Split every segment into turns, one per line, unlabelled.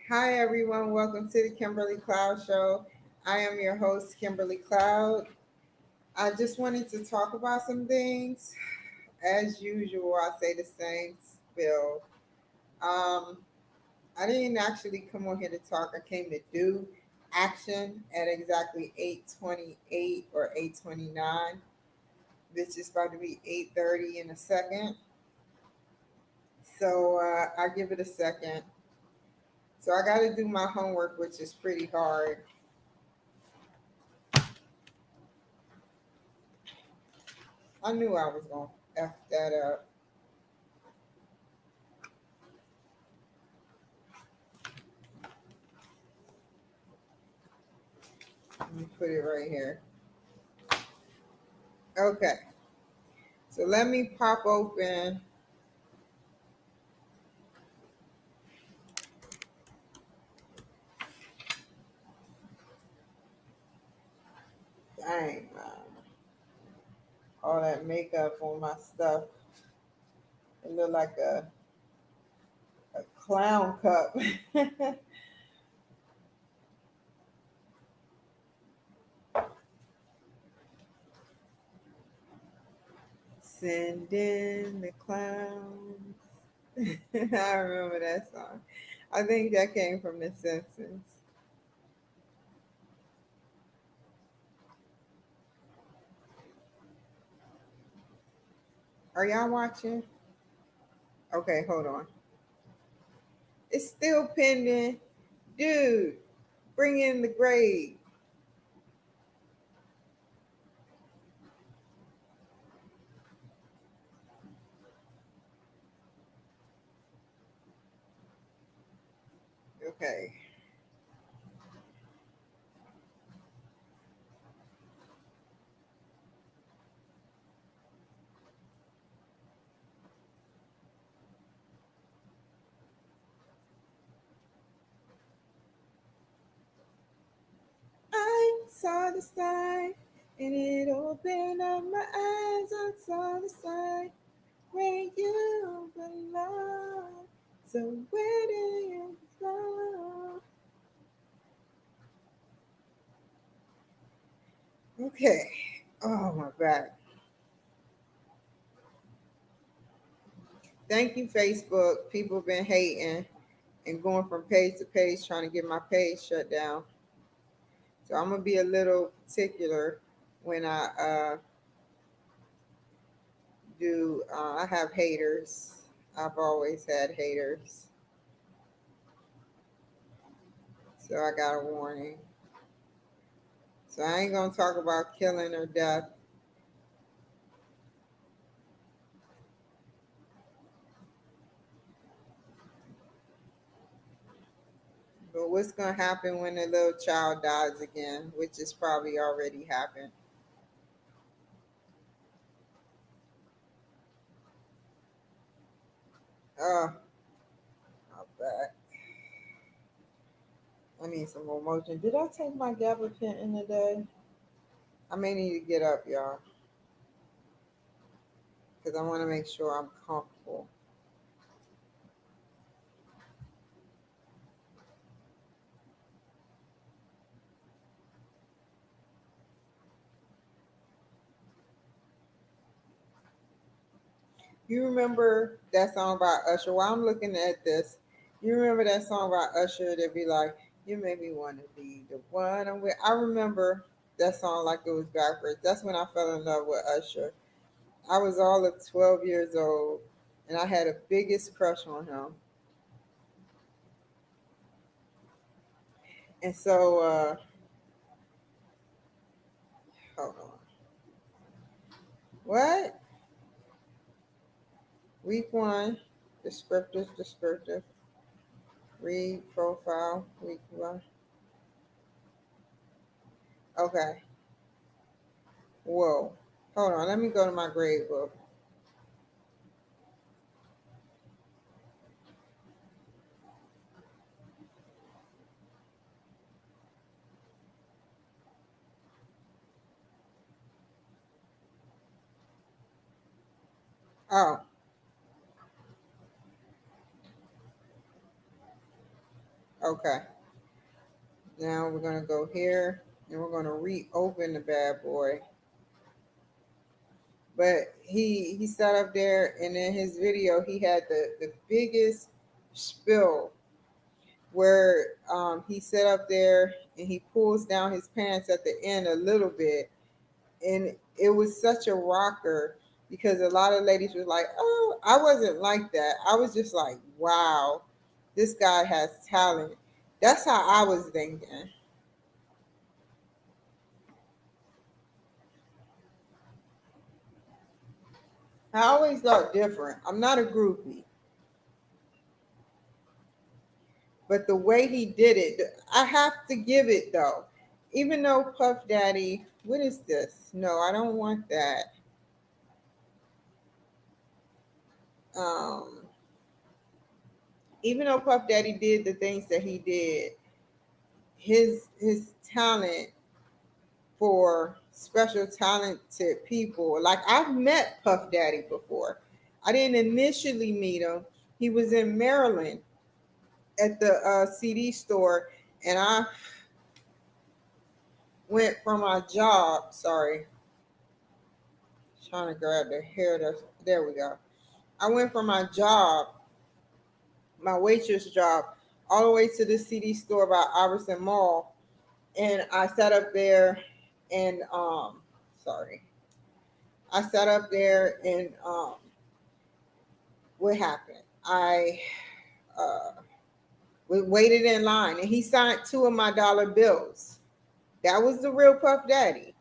Hi, everyone. Welcome to the Kimberly Cloud Show. I am your host, Kimberly Cloud. I just wanted to talk about some things. As usual, I say the same spill. Um, I didn't actually come on here to talk. I came to do action at exactly 8:28 or 8:29, which is about to be 8:30 in a second. So I'll give it a second. So I got to do my homework, which is pretty hard. I knew I was going to F that up. Let me put it right here. Okay. So let me pop open. Dang, man. All that makeup on my stuff. It looked like a clown cup. Send in the clowns. I remember that song. I think that came from The Simpsons. Are y'all watching? Okay, hold on. It's still pending. Dude, bring in the grade. Okay. I saw the sign and it opened up my eyes. I saw the sign where you belong. So where do you belong? Okay. Oh my back. Thank you, Facebook. People been hating and going from page to page trying to get my page shut down. So I'm gonna be a little particular when I do. I have haters. I've always had haters. So I got a warning. So I ain't gonna talk about killing or death. But what's gonna happen when the little child dies again, which is probably already happened? Oh, my back. I need some more motion. Did I take my gabapentin today? I may need to get up, y'all, because I want to make sure I'm comfortable. You remember that song by Usher? While I'm looking at this, you remember that song by Usher that be like, "You made me want to be the one I'm with." I remember that song like it was backwards. That's when I fell in love with Usher. I was all of 12 years old, and I had a biggest crush on him. And so, hold on. What? Week one, descriptive. Read profile, week one. Okay. Whoa. Hold on. Let me go to my grade book. Oh, Okay, now we're gonna go here and we're gonna reopen the bad boy. But he sat up there and in his video he had the biggest spill where he sat up there and he pulls down his pants at the end a little bit, and it was such a rocker because a lot of ladies were like, "Oh, I wasn't like that." I was just like, "Wow, this guy has talent." That's how I was thinking. I always thought different. I'm not a groupie, but the way he did it, I have to give it though. Even though Puff Daddy, what is this? No, I don't want that. Um, even though Puff Daddy did the things that he did, his talent for special talented people. Like I've met Puff Daddy before. I didn't initially meet him. He was in Maryland at the CD store, and I went for my job. Sorry, trying to grab the hair. There we go. I went for my job, my waitress job, all the way to the CD store by Iverson Mall, and I sat up there and sorry, I sat up there and what happened? I uh, we waited in line, and he signed two of my dollar bills. That was the real Puff Daddy.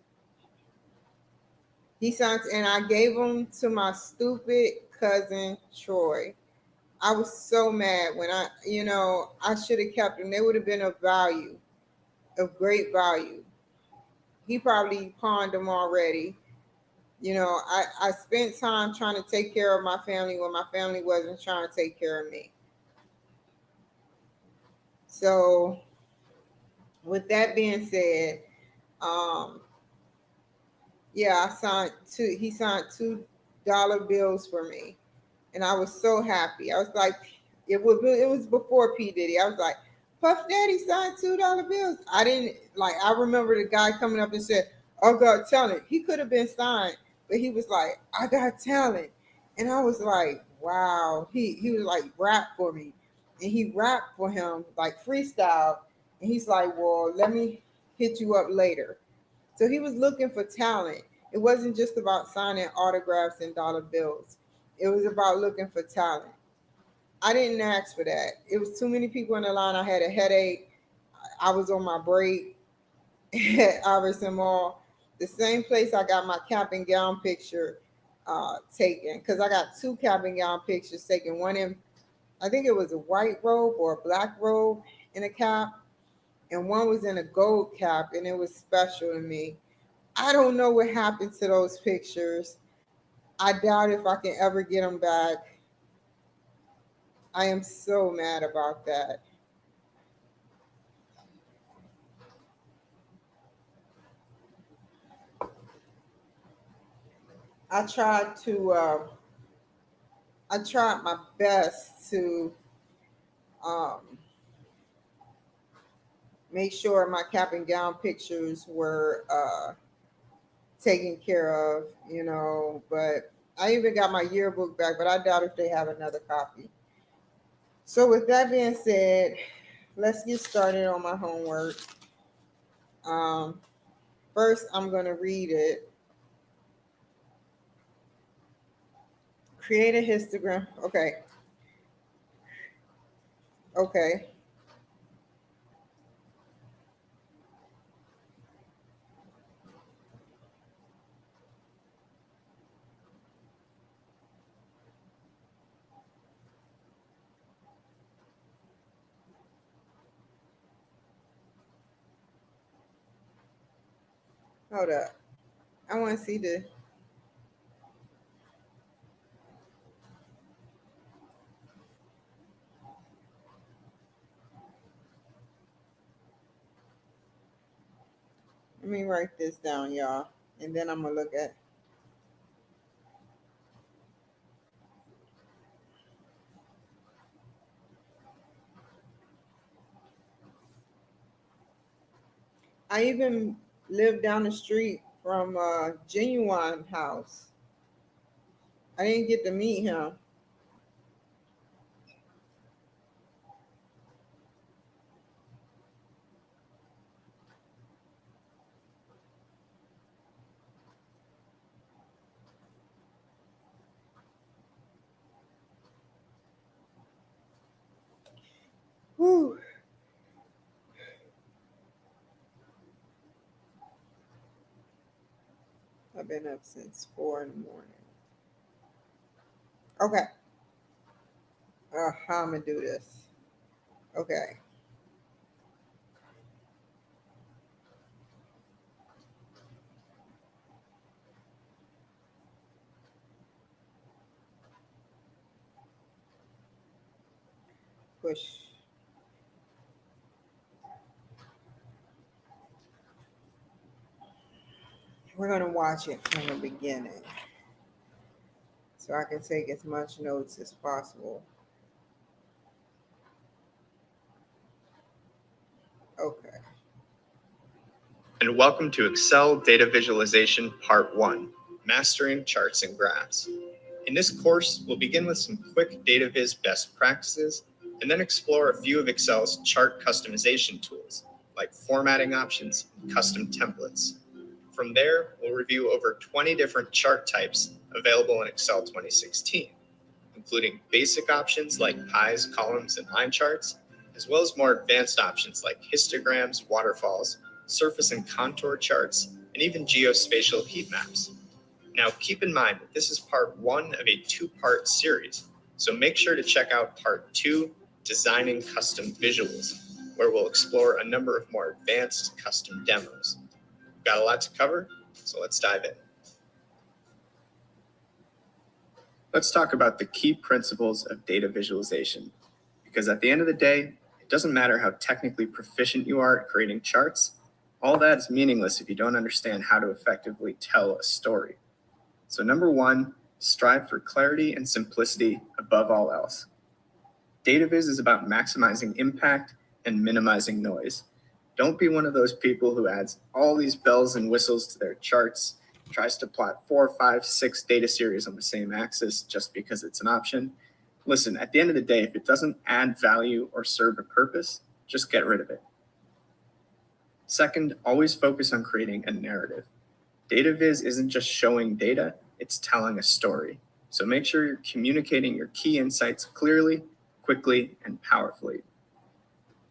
He signed, and I gave them to my stupid cousin Troy. I was so mad when I should have kept them. They would have been of value, of great value. He probably pawned them already. I spent time trying to take care of my family when my family wasn't trying to take care of me. So, with that being said, um, yeah, I signed two. He signed $2 bills for me, and I was so happy. I was like, it was before P Diddy. I was like, Puff Daddy signed $2 bills. I didn't like. I remember the guy coming up and said, "I got talent." He could have been signed, but he was like, "I got talent," and I was like, "Wow." He was like rap for me, and he rapped for him like freestyle, and he's like, "Well, let me hit you up later." So he was looking for talent. It wasn't just about signing autographs and dollar bills. It was about looking for talent. I didn't ask for that. It was too many people in the line. I had a headache. I was on my break at Iverson Mall, the same place I got my cap and gown picture taken. Because I got two cap and gown pictures taken. One in, I think it was a white robe or a black robe in a cap, and one was in a gold cap, and it was special to me. I don't know what happened to those pictures. I doubt if I can ever get them back. I am so mad about that. I tried to, I tried my best to um, make sure my cap and gown pictures were taken care of, but I even got my yearbook back, but I doubt if they have another copy. So, with that being said, let's get started on my homework. Um, First, I'm going to read it. Create a histogram. Okay. Okay. Hold up. I want to see the. Let me write this down, y'all, and then I'm gonna look at. I even live down the street from Genuine House. I didn't get to meet him. Whew. I've been up since 4 in the morning. Okay. How I'm gonna do this? Okay. Push. We're gonna watch it from the beginning, so I can take as much notes as possible. Okay.
And welcome to Excel Data Visualization Part 1, Mastering Charts and Graphs. In this course, we'll begin with some quick data viz best practices, and then explore a few of Excel's chart customization tools, like formatting options and custom templates. From there, we'll review over 20 different chart types available in Excel 2016, including basic options like pies, columns, and line charts, as well as more advanced options like histograms, waterfalls, surface and contour charts, and even geospatial heat maps. Now, keep in mind that this is part 1 of a 2-part series, so make sure to check out part 2, Designing Custom Visuals, where we'll explore a number of more advanced custom demos. We've got a lot to cover, so let's dive in. Let's talk about the key principles of data visualization, because at the end of the day, it doesn't matter how technically proficient you are at creating charts. All that is meaningless if you don't understand how to effectively tell a story. So number 1, strive for clarity and simplicity above all else. Data viz is about maximizing impact and minimizing noise. Don't be one of those people who adds all these bells and whistles to their charts, tries to plot 4, 5, 6 data series on the same axis just because it's an option. Listen, at the end of the day, if it doesn't add value or serve a purpose, just get rid of it. Second, always focus on creating a narrative. Data viz isn't just showing data, it's telling a story. So make sure you're communicating your key insights clearly, quickly, and powerfully.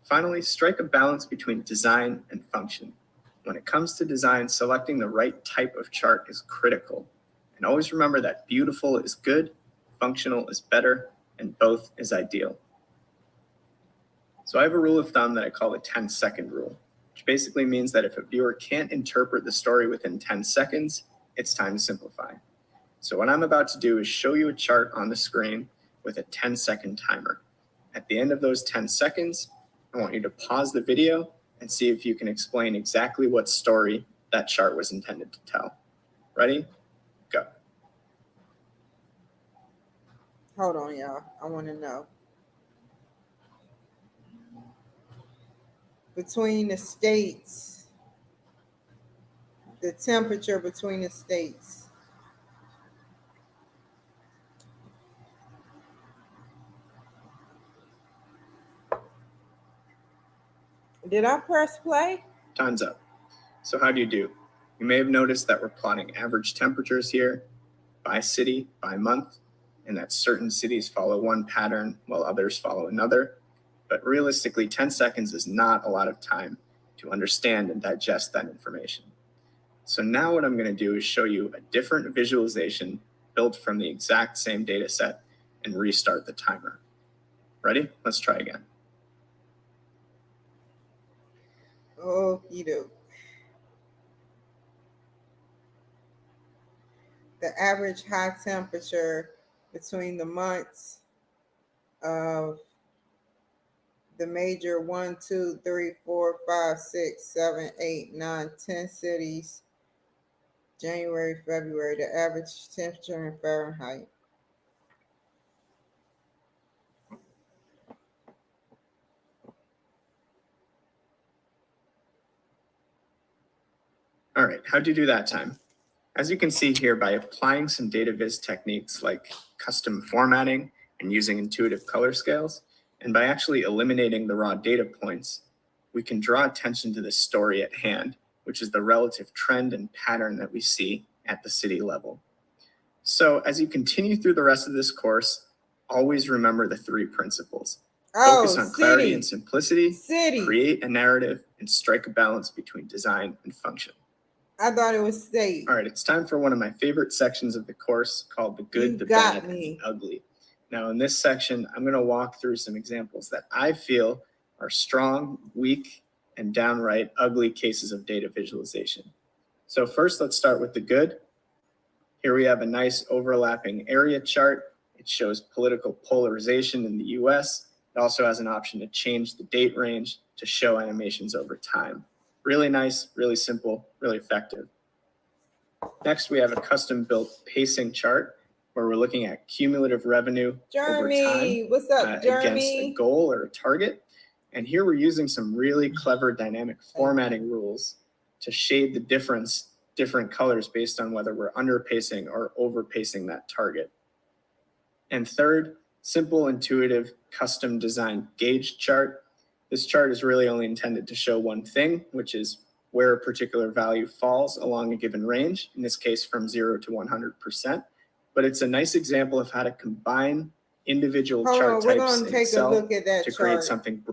Finally, strike a balance between design and function. When it comes to design, selecting the right type of chart is critical. And always remember that beautiful is good, functional is better, and both is ideal. So I have a rule of thumb that I call the 10-second rule, which basically means that if a viewer can't interpret the story within 10 seconds, it's time to simplify. So what I'm about to do is show you a chart on the screen with a 10-second timer. At the end of those 10 seconds, I want you to pause the video and see if you can explain exactly what story that chart was intended to tell. Ready? Go.
Hold on, y'all. I want to know. Between the states, the temperature between the states. Did I press play?
Time's up. So how do you do? You may have noticed that we're plotting average temperatures here by city, by month, and that certain cities follow one pattern while others follow another. But realistically, 10 seconds is not a lot of time to understand and digest that information. So now what I'm going to do is show you a different visualization built from the exact same data set and restart the timer. Ready? Let's try again.
Okie doke. The average high temperature between the months of the major 1, 2, 3, 4, 5, 6, 7, 8, 9, 10 cities, January, February, the average temperature in Fahrenheit.
All right, how'd you do that time? As you can see here, by applying some data viz techniques like custom formatting and using intuitive color scales, and by actually eliminating the raw data points, we can draw attention to the story at hand, which is the relative trend and pattern that we see at the city level. So as you continue through the rest of this course, always remember the 3 principles. Focus on clarity and simplicity, create a narrative, and strike a balance between design and function.
I thought it was state.
All right, it's time for one of my favorite sections of the course called the good, the bad, and the ugly. Now in this section, I'm going to walk through some examples that I feel are strong, weak, and downright ugly cases of data visualization. So first, let's start with the good. Here we have a nice overlapping area chart. It shows political polarization in the US. It also has an option to change the date range to show animations over time. Really nice, really simple, really effective. Next, we have a custom-built pacing chart where we're looking at cumulative revenue over time
what's up,
against a goal or a target. And here we're using some really clever dynamic formatting rules to shade the different colors based on whether we're underpacing or overpacing that target. And third, simple, intuitive, custom designed gauge chart. This chart is really only intended to show one thing, which is where a particular value falls along a given range, in this case from 0 to 100%. But it's a nice example of how to combine individual chart types in Excel to create something.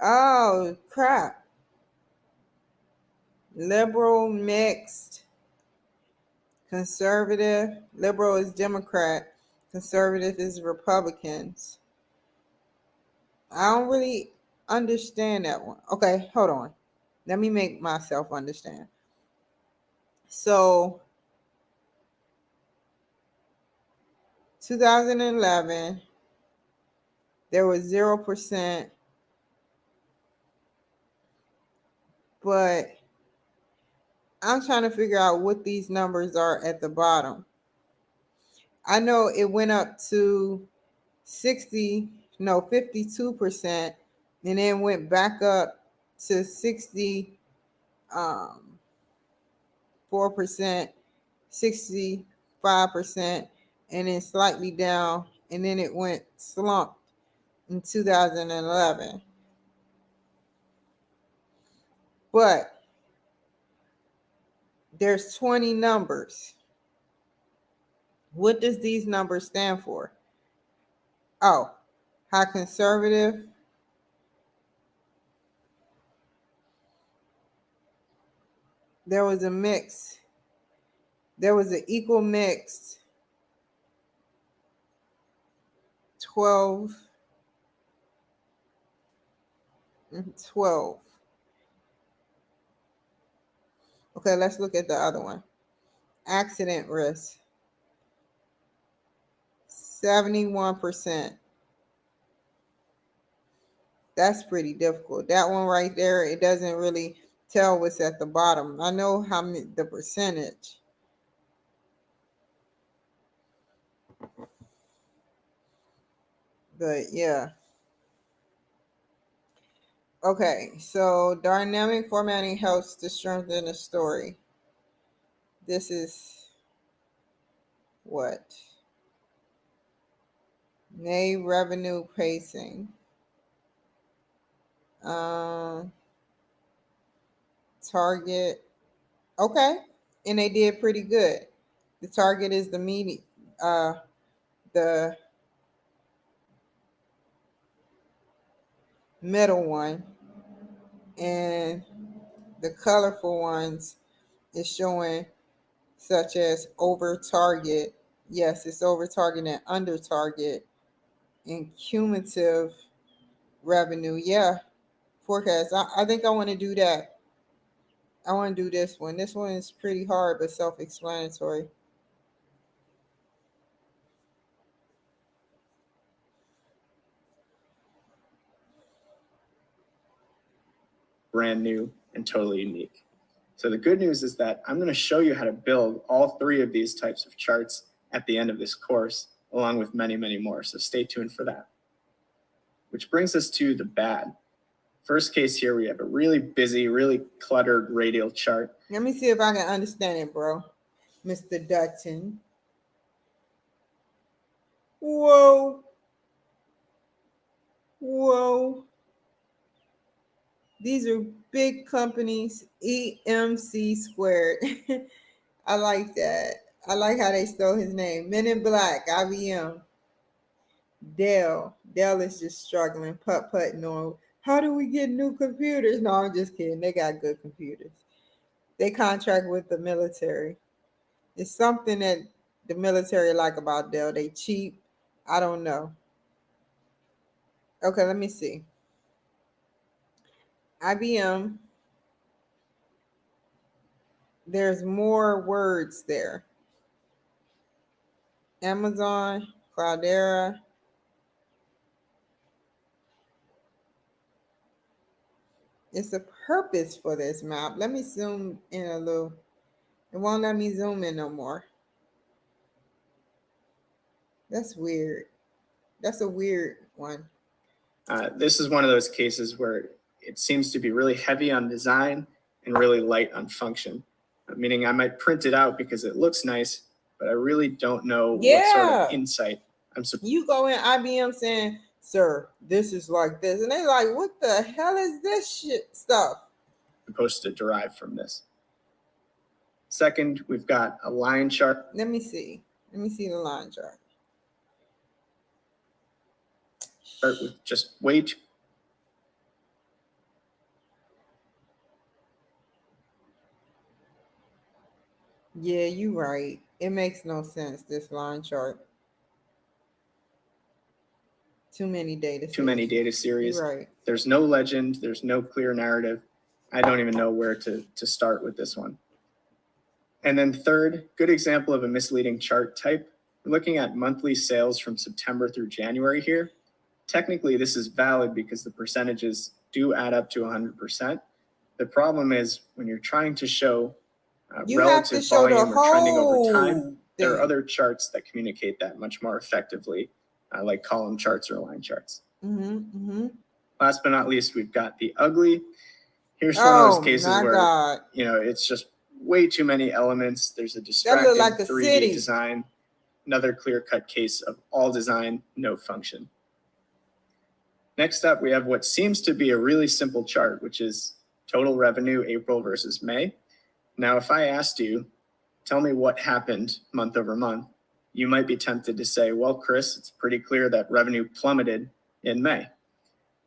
Oh, crap. Liberal, mixed, conservative. Liberal is Democrat. Conservative is Republicans. I don't really understand that one. Okay, hold on. Let me make myself understand. So, 2011, there was 0%, but I'm trying to figure out what these numbers are at the bottom. I know it went up to 52%, and then went back up to 64%, 65%, and then slightly down, and then it went slumped in 2011. But there's 20 numbers. What does these numbers stand for? Oh, high conservative, there was a mix. There was an equal mix, 12. Okay, let's look at the other one. Accident risk, 71%. That's pretty difficult. That one right there, it doesn't really tell what's at the bottom. I know how many, the percentage. But yeah. Okay, so dynamic formatting helps to strengthen the story. This is what? Name revenue pacing. Target. Okay, and they did pretty good. The target is the median, the middle one, and the colorful ones is showing such as over target. Yes, it's over target and under target, and cumulative revenue. Yeah, forecast. I think I want to do that. I want to do this one. This one is pretty hard but self-explanatory.
Brand new and totally unique. So the good news is that I'm going to show you how to build all 3 of these types of charts at the end of this course. along with many, many more. So stay tuned for that. Which brings us to the bad. First case here, we have a really busy, really cluttered radial chart.
Let me see if I can understand it, bro. Mr. Dutton. Whoa. Whoa. These are big companies, EMC squared. I like that. I like how they stole his name. Men in Black, IBM. Dell. Dell is just struggling, putt-putting on how do we get new computers? No, I'm just kidding. They got good computers. They contract with the military. It's something that the military like about Dell. They cheap. I don't know. Okay, let me see. IBM. There's more words there. Amazon, Cloudera. It's a purpose for this map. Let me zoom in a little. It won't let me zoom in no more. That's weird. That's a weird one.
This is one of those cases where it seems to be really heavy on design and really light on function, meaning I might print it out because it looks nice, but I really don't know what sort of insight I'm supposed.
You go in IBM saying, sir, this is like this. And they like, what the hell is this shit stuff?
Supposed to derive from this. Second, we've got a line chart.
Let me see. Let me see the line chart.
Start with just way too.
Yeah, you're right. It makes no sense, this line chart. Too many data series.
Too many data series.
You're right.
There's no legend. There's no clear narrative. I don't even know where to start with this one. And then third, good example of a misleading chart type. We're looking at monthly sales from September through January here. Technically, this is valid because the percentages do add up to 100%. The problem is when you're trying to show relative volume or trending over time, there are other charts that communicate that much more effectively, like column charts or line charts. Last but not least, we've got the ugly. Here's one of those cases where it's just way too many elements. There's a distracting like 3D design. Another clear-cut case of all design, no function. Next up, we have what seems to be a really simple chart, which is total revenue April versus May. Now, if I asked you, tell me what happened month over month, you might be tempted to say, well, Chris, it's pretty clear that revenue plummeted in May.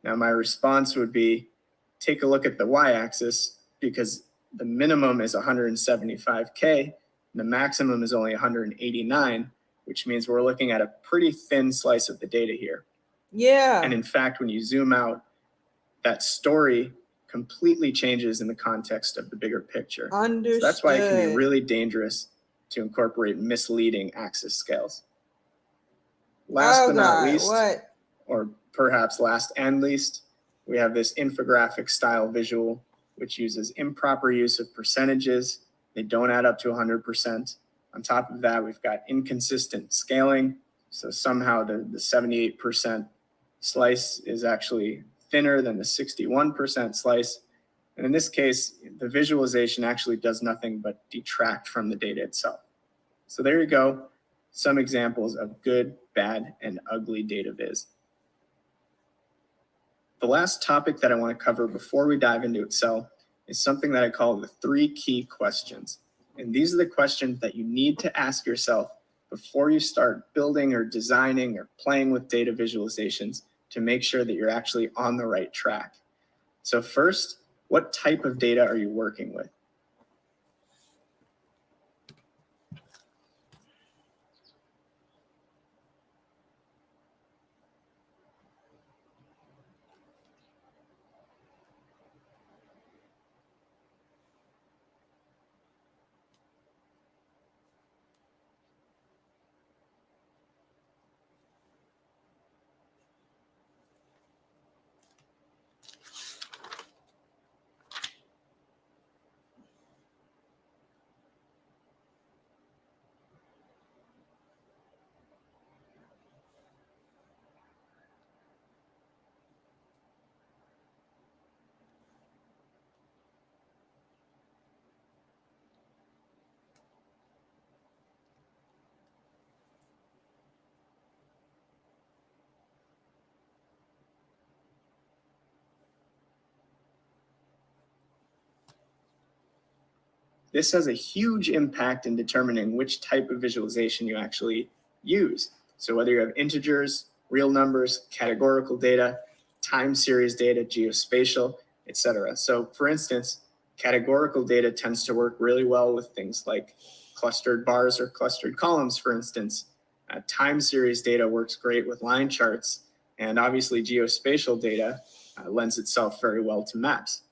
Now, my response would be, take a look at the y-axis because the minimum is 175K and the maximum is only 189, which means we're looking at a pretty thin slice of the data here. Yeah. And in fact, when you zoom out, that story completely changes in the context of the bigger picture. Understood. So that's why it can be really dangerous to incorporate misleading axis scales. Last but not least, or perhaps last and least, we have this infographic style visual, which uses improper use of percentages. They don't add up to 100%. On top of that, we've got inconsistent scaling. So somehow the 78% slice is actually thinner than the 61% slice. And in this case, the visualization actually does nothing but detract from the data itself. So there you go, some examples of good, bad, and ugly data viz. The last topic that I want to cover before we dive into Excel is something that I call the 3 key questions. And these are the questions that you need to ask yourself before you start building or designing or playing with data visualizations to make sure that you're actually on the right track. So first, what type of data are you working with? This has a huge impact in determining which type of visualization you actually use. So whether you have integers, real numbers, categorical data, time series data, geospatial, etc. So for instance, categorical data tends to work really well with things like clustered bars or clustered columns, for instance. Time series data works great with line charts, and obviously geospatial data lends itself very well to maps.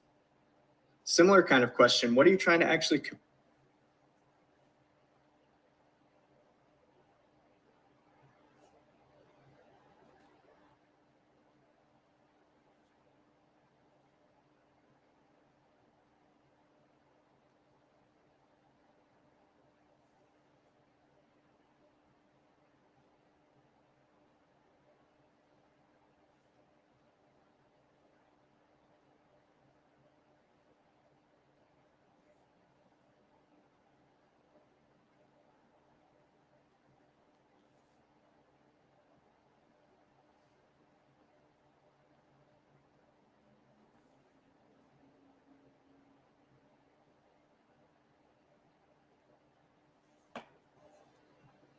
Similar kind of question, what are you trying to actually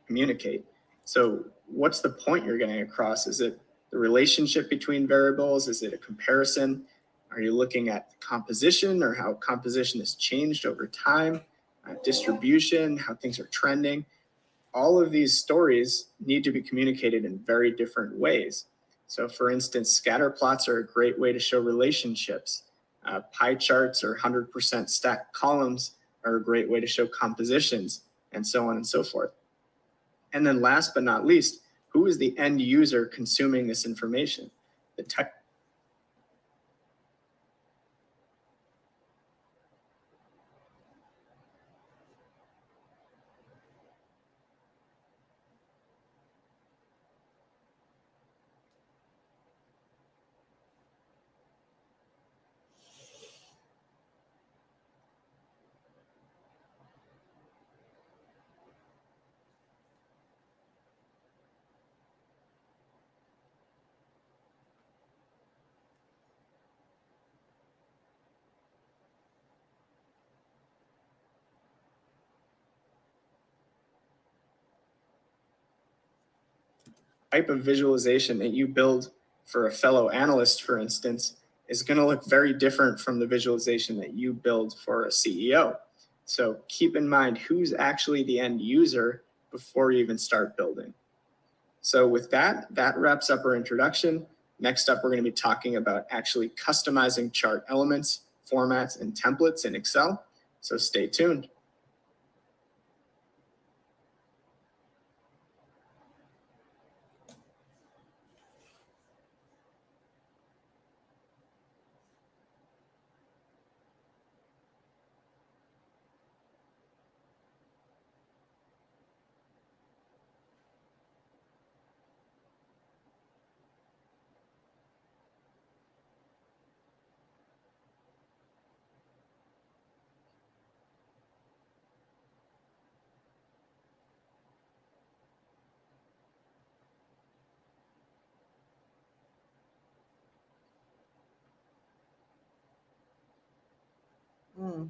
communicate? So what's the point you're getting across? Is it the relationship between variables? Is it a comparison? Are you looking at composition or how composition has changed over time? Distribution, how things are trending? All of these stories need to be communicated in very different ways. So for instance, scatter plots are a great way to show relationships. Pie charts or 100% stacked columns are a great way to show compositions, and so on and so forth. And then last but not least, who is the end user consuming this information? The tech. Type of visualization that you build for a fellow analyst, for instance, is going to look very different from the visualization that you build for a CEO. So keep in mind who's actually the end user before you even start building. So with that wraps up our introduction. Next up, we're going to be talking about actually customizing chart elements, formats, and templates in Excel. So stay tuned.
Mm.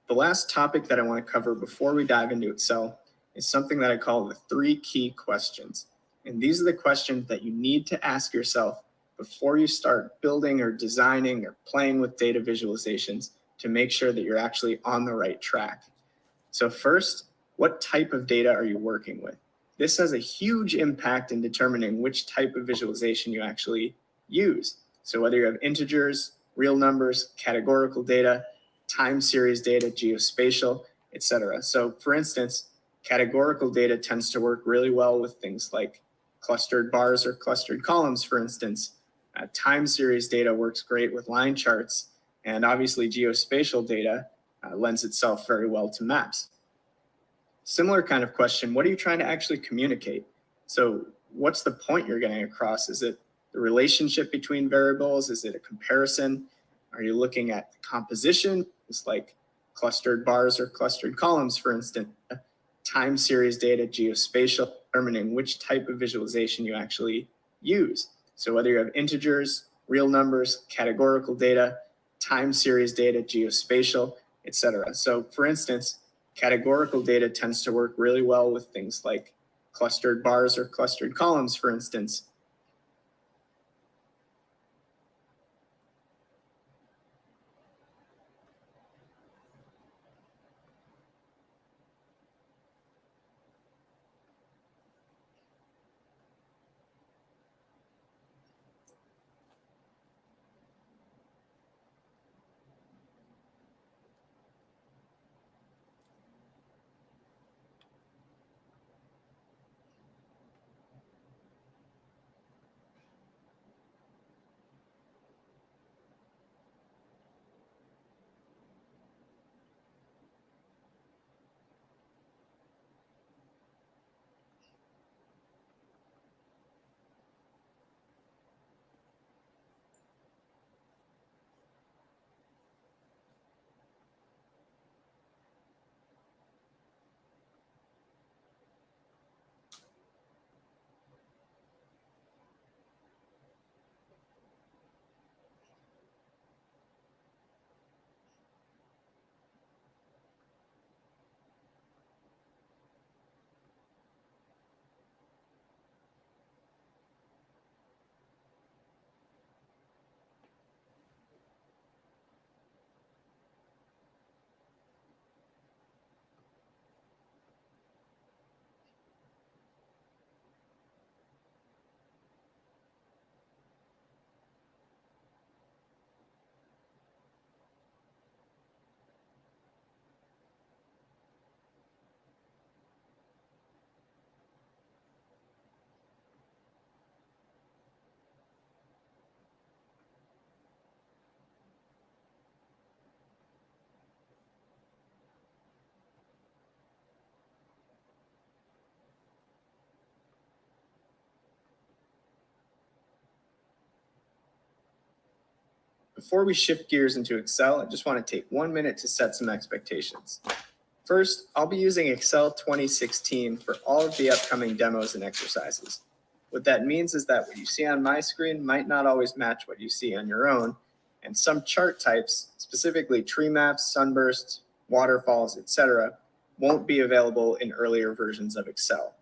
The last topic that I want to cover before we dive into Excel is something that I call the 3 key questions. And these are the questions that you need to ask yourself before you start building or designing or playing with data visualizations to make sure that you're actually on the right track. So first, what type of data are you working with? This has a huge impact in determining which type of visualization you actually use. So whether you have integers, real numbers, categorical data, time series data, geospatial, etc. So for instance, categorical data tends to work really well with things like clustered bars or clustered columns, for instance. Time series data works great with line charts, and obviously geospatial data lends itself very well to maps. Similar kind of question, what are you trying to actually communicate? So what's the point you're getting across? Is it the relationship between variables? Is it a comparison? Are you looking at composition? It's like clustered bars or clustered columns, for instance. Time series data, geospatial, determining which type of visualization you actually use. So whether you have integers, real numbers, categorical data, time series data, geospatial, etc. So for instance, categorical data tends to work really well with things like clustered bars or clustered columns, for instance. Before we shift gears into Excel, I just want to take 1 minute to set some expectations. First, I'll be using Excel 2016 for all of the upcoming demos and exercises. What that means is that what you see on my screen might not always match what you see on your own, and some chart types, specifically tree maps, sunbursts, waterfalls, etc., won't be available in earlier versions of Excel.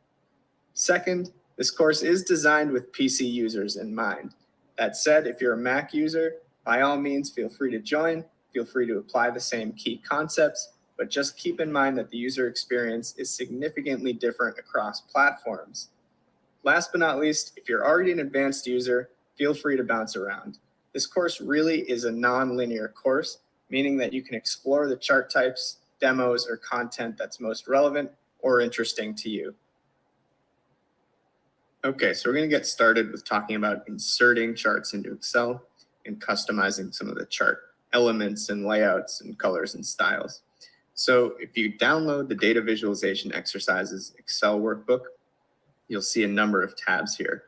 Second, this course is designed with PC users in mind. That said, if you're a Mac user, by all means, feel free to join. Feel free to apply the same key concepts, but just keep in mind that the user experience is significantly different across platforms. Last but not least, if you're already an advanced user, feel free to bounce around. This course really is a non-linear course, meaning that you can explore the chart types, demos, or content that's most relevant or interesting to you. Okay, so we're going to get started with talking about inserting charts into Excel and customizing some of the chart elements and layouts and colors and styles. So if you download the Data Visualization Exercises Excel workbook, you'll see a number of tabs here.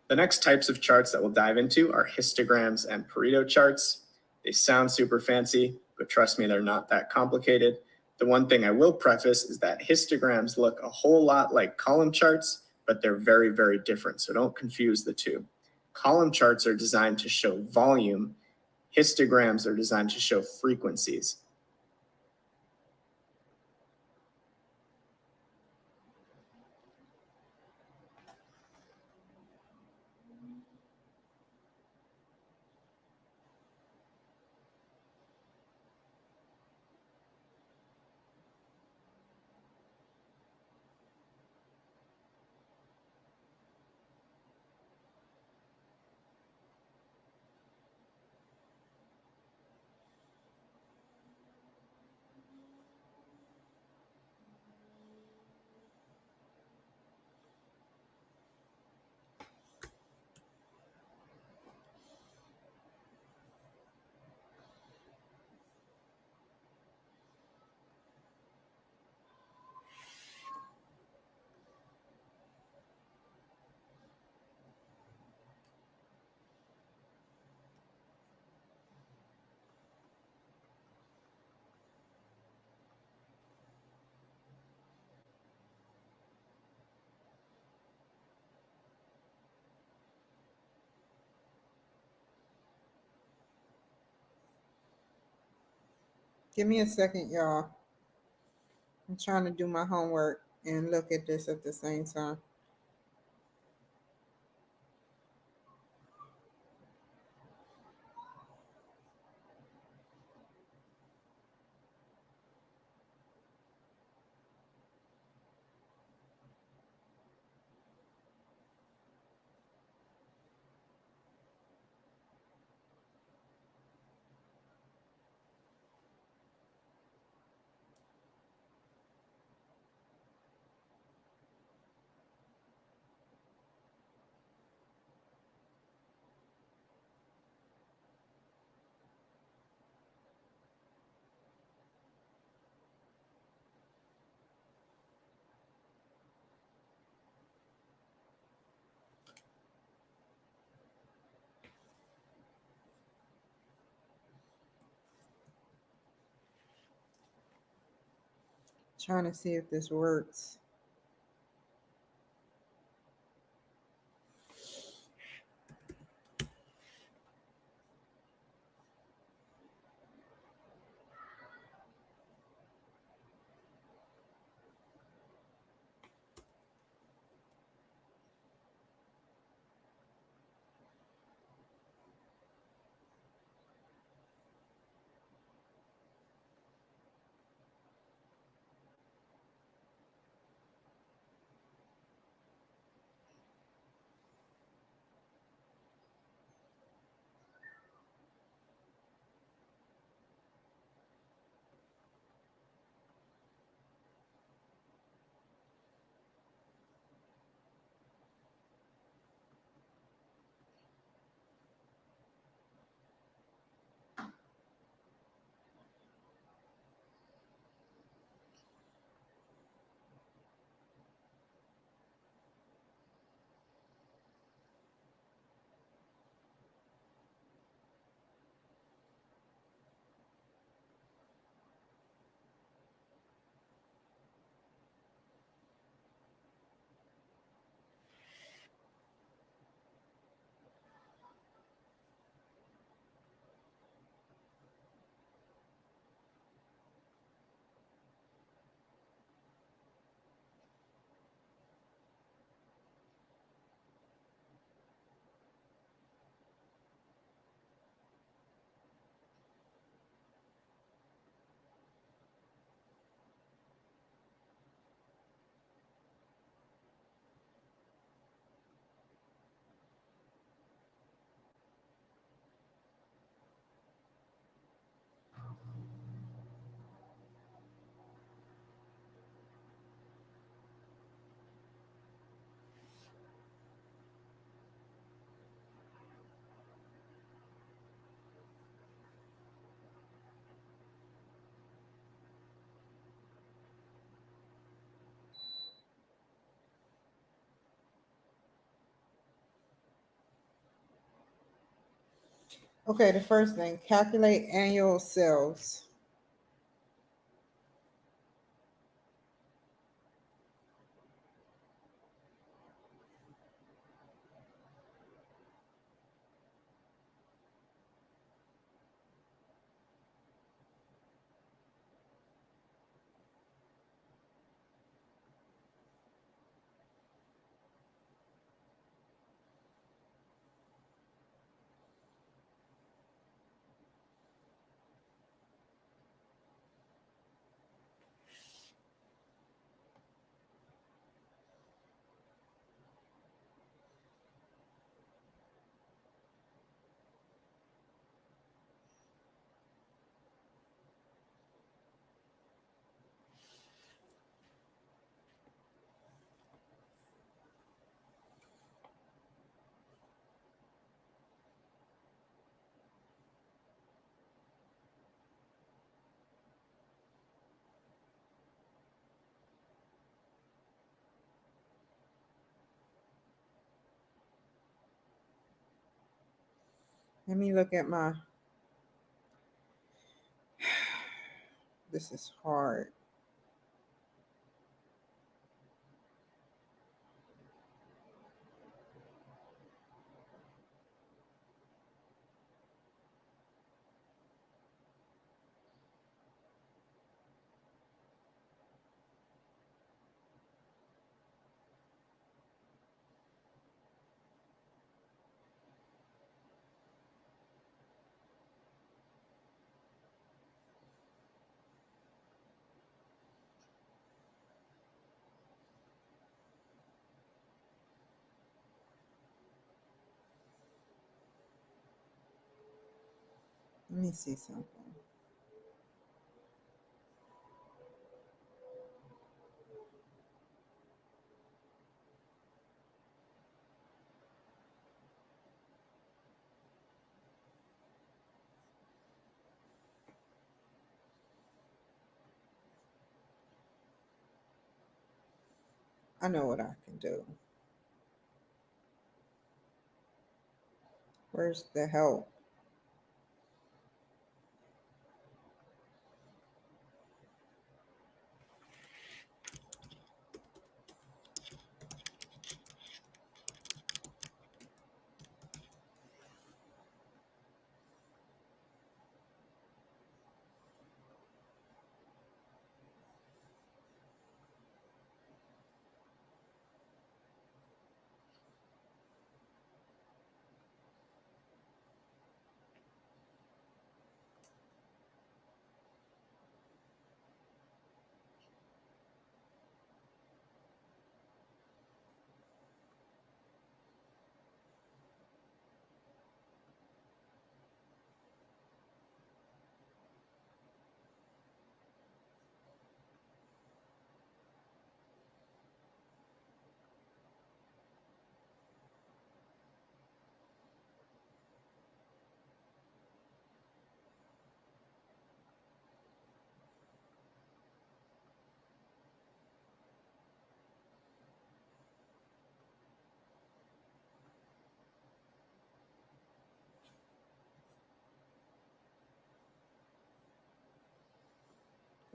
The next types of charts that we'll dive into are histograms and Pareto charts. They sound super fancy, but trust me, they're not that complicated. The one thing I will preface is that histograms look a whole lot like column charts, but they're very, very different, so don't confuse the two. Column charts are designed to show volume. Histograms are designed to show frequencies.
Give me a second, y'all. I'm trying to do my homework and look at this at the same time. Trying to see if this works. Okay, the first thing, calculate annual sales. Let me look at my, this is hard. Let me see something. I know what I can do. Where's the help?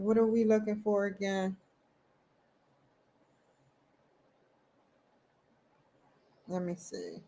What are we looking for again? Let me see.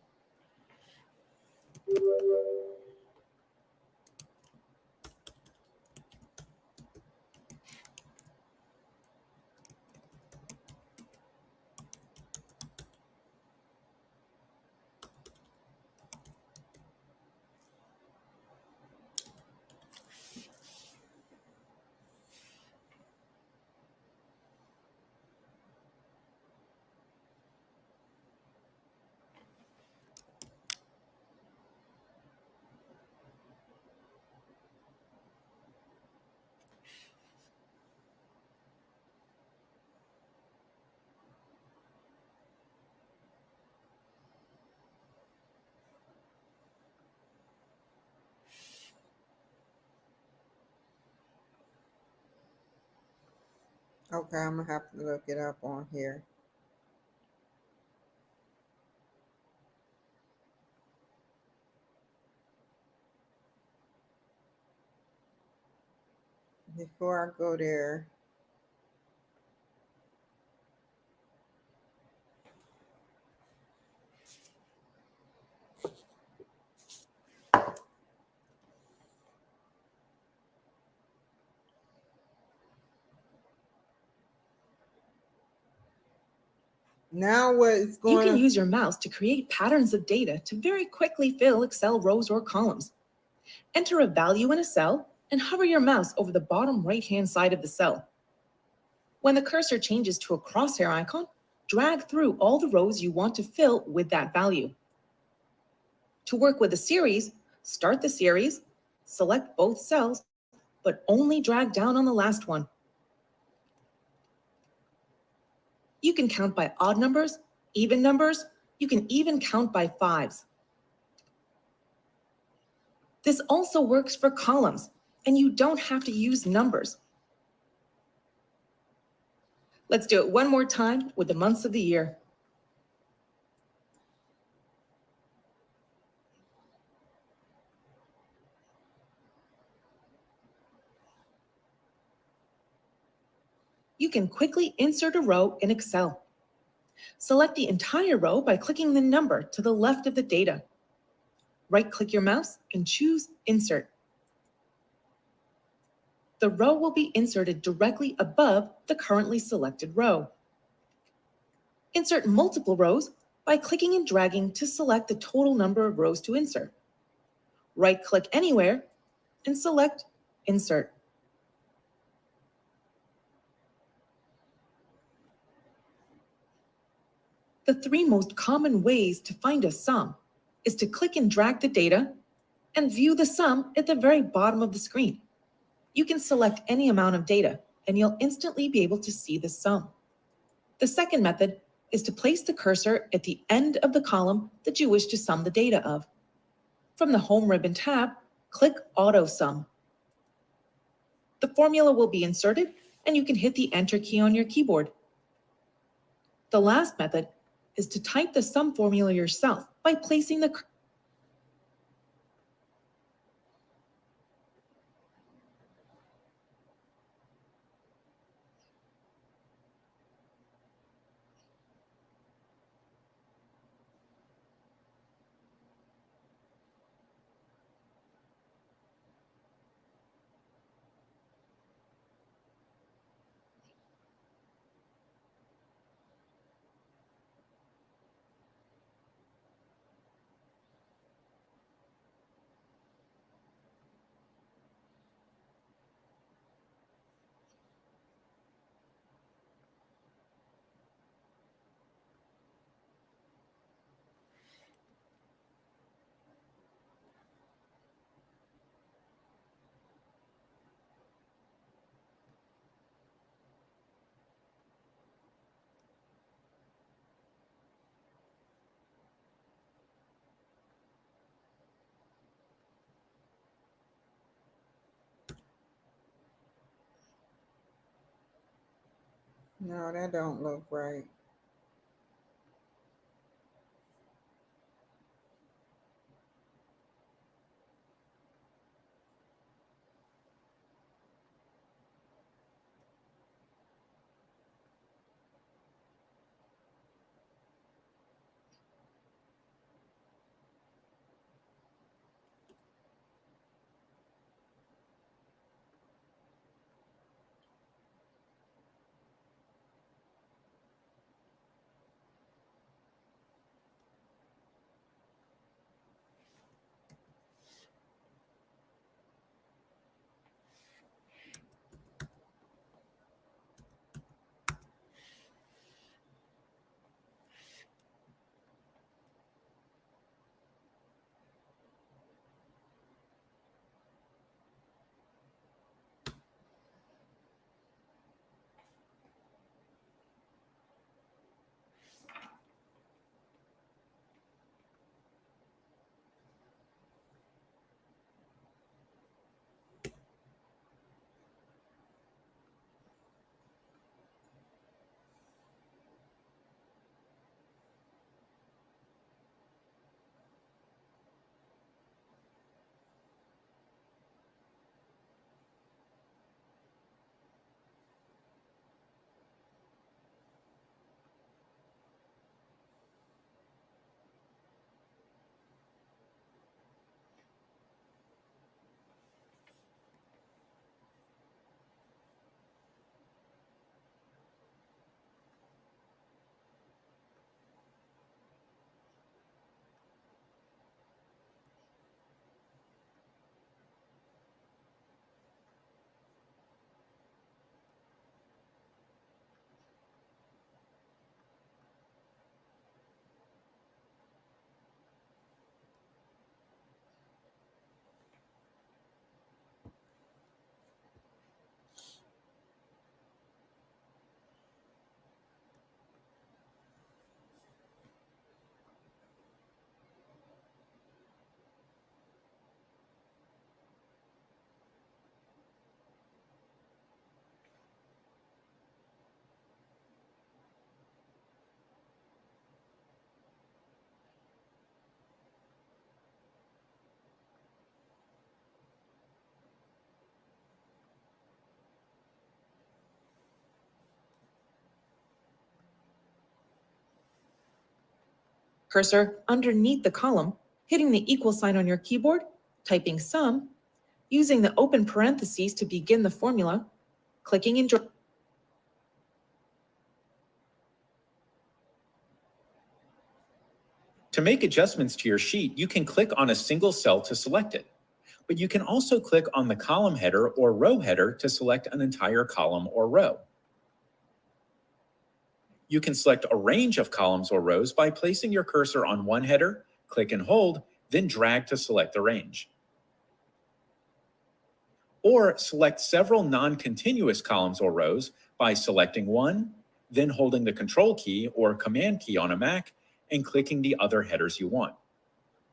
Okay, I'm gonna have to look it up on here. before I go there, now what is
You
going
can
to
use your mouse to create patterns of data to very quickly fill Excel rows or columns. Enter a value in a cell and hover your mouse over the bottom right-hand side of the cell. When the cursor changes to a crosshair icon, drag through all the rows you want to fill with that value. To work with a series, start the series, select both cells, but only drag down on the last one. You can count by odd numbers, even numbers, you can even count by fives. This also works for columns, and you don't have to use numbers. Let's do it one more time with the months of the year. You can quickly insert a row in Excel. Select the entire row by clicking the number to the left of the data. Right-click your mouse and choose Insert. The row will be inserted directly above the currently selected row. Insert multiple rows by clicking and dragging to select the total number of rows to insert. Right-click anywhere and select Insert. The three most common ways to find a sum is to click and drag the data and view the sum at the very bottom of the screen. You can select any amount of data and you'll instantly be able to see the sum. The second method is to place the cursor at the end of the column that you wish to sum the data of. From the Home ribbon tab, click Auto Sum. The formula will be inserted and you can hit the Enter key on your keyboard. The last method is to type the sum formula yourself by placing the
No, that don't look right.
Cursor underneath the column, hitting the equal sign on your keyboard, typing sum, using the open parentheses to begin the formula, clicking and dragging.
To make adjustments to your sheet, you can click on a single cell to select it, but you can also click on the column header or row header to select an entire column or row. You can select a range of columns or rows by placing your cursor on one header, click and hold, then drag to select the range. Or select several non-continuous columns or rows by selecting one, then holding the Control key or Command key on a Mac and clicking the other headers you want.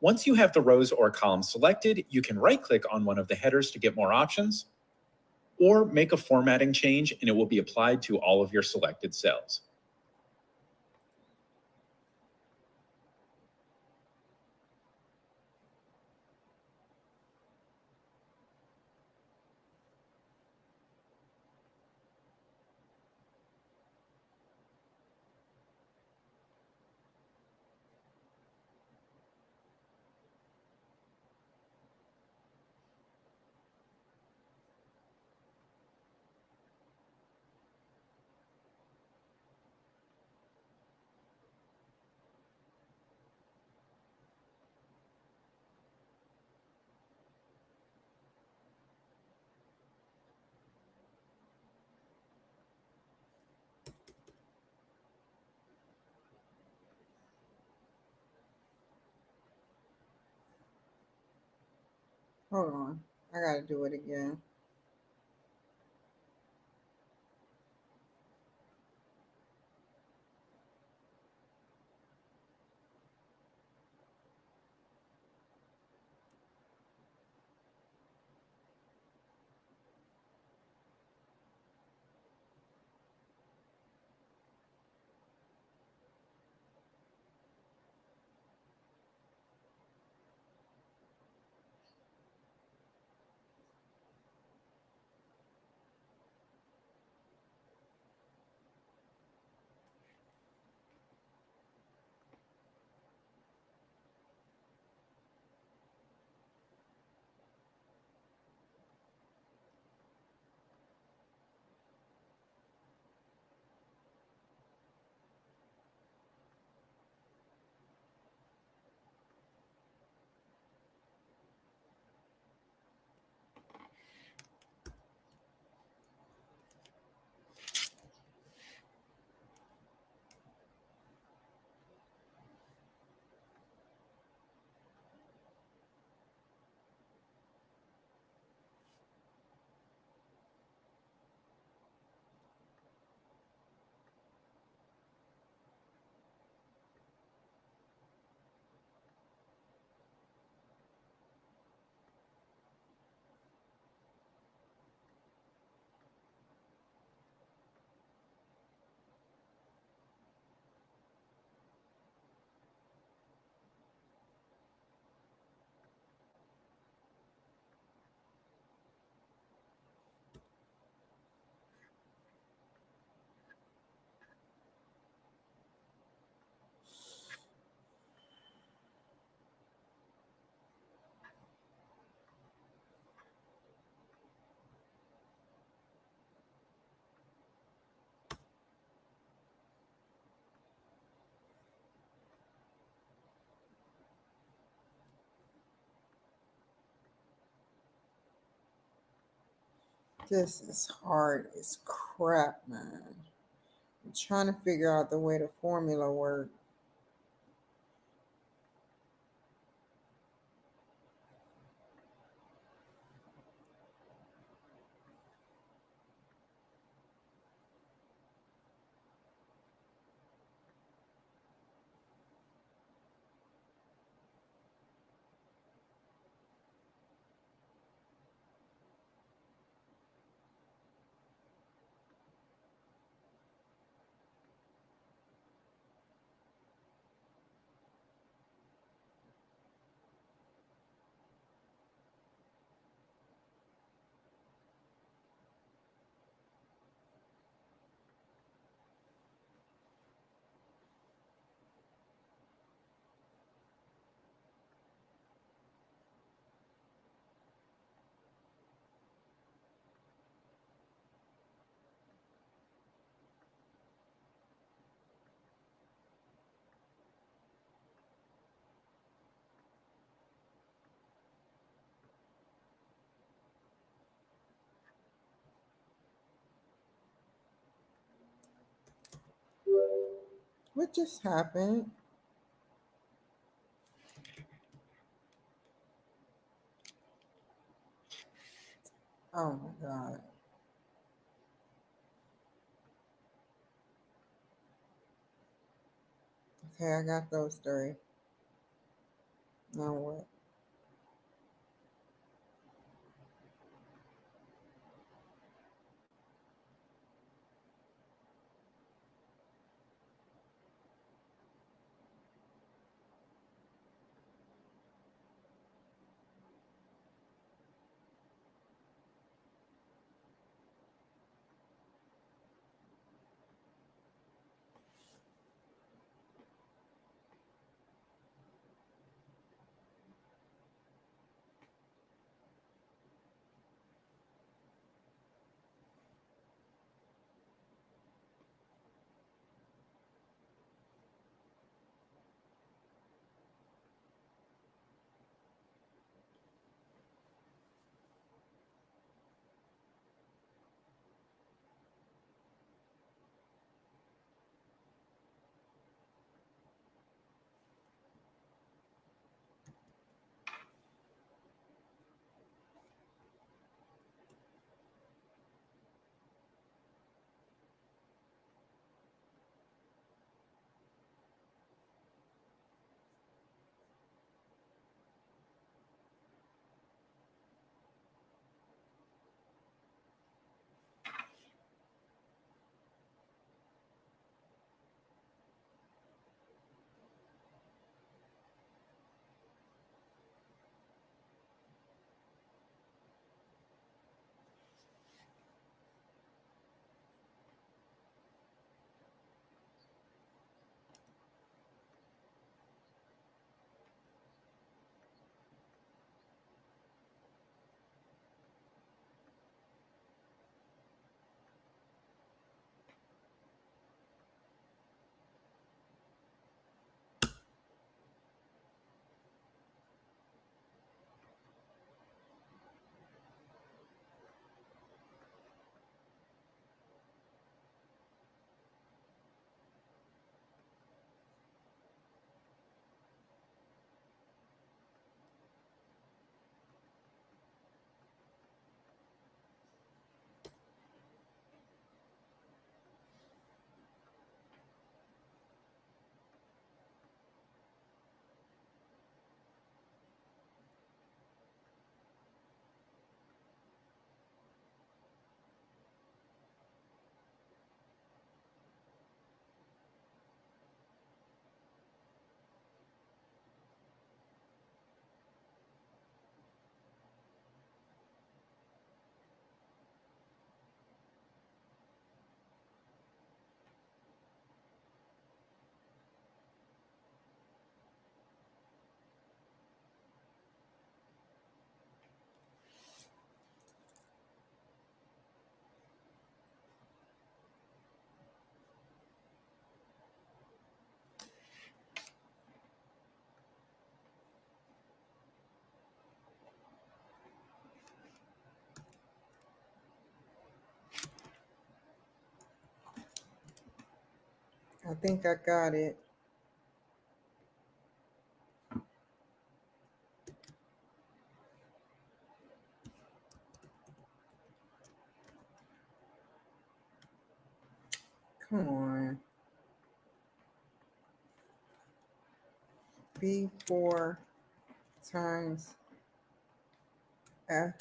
Once you have the rows or columns selected, you can right-click on one of the headers to get more options, or make a formatting change and it will be applied to all of your selected cells.
Hold on. I gotta do it again. This is hard as crap, man. I'm trying to figure out the way the formula works. What just happened? Oh my God. Okay, I got those three. Now what? I think I got it. Come on. B4 times F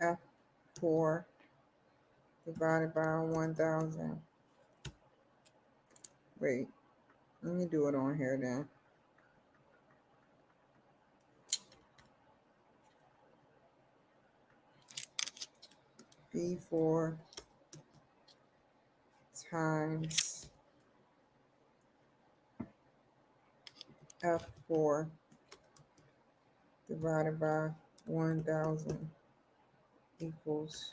F4 divided by 1000. Wait, let me do it on here then. B4 times F4 divided by 1000 equals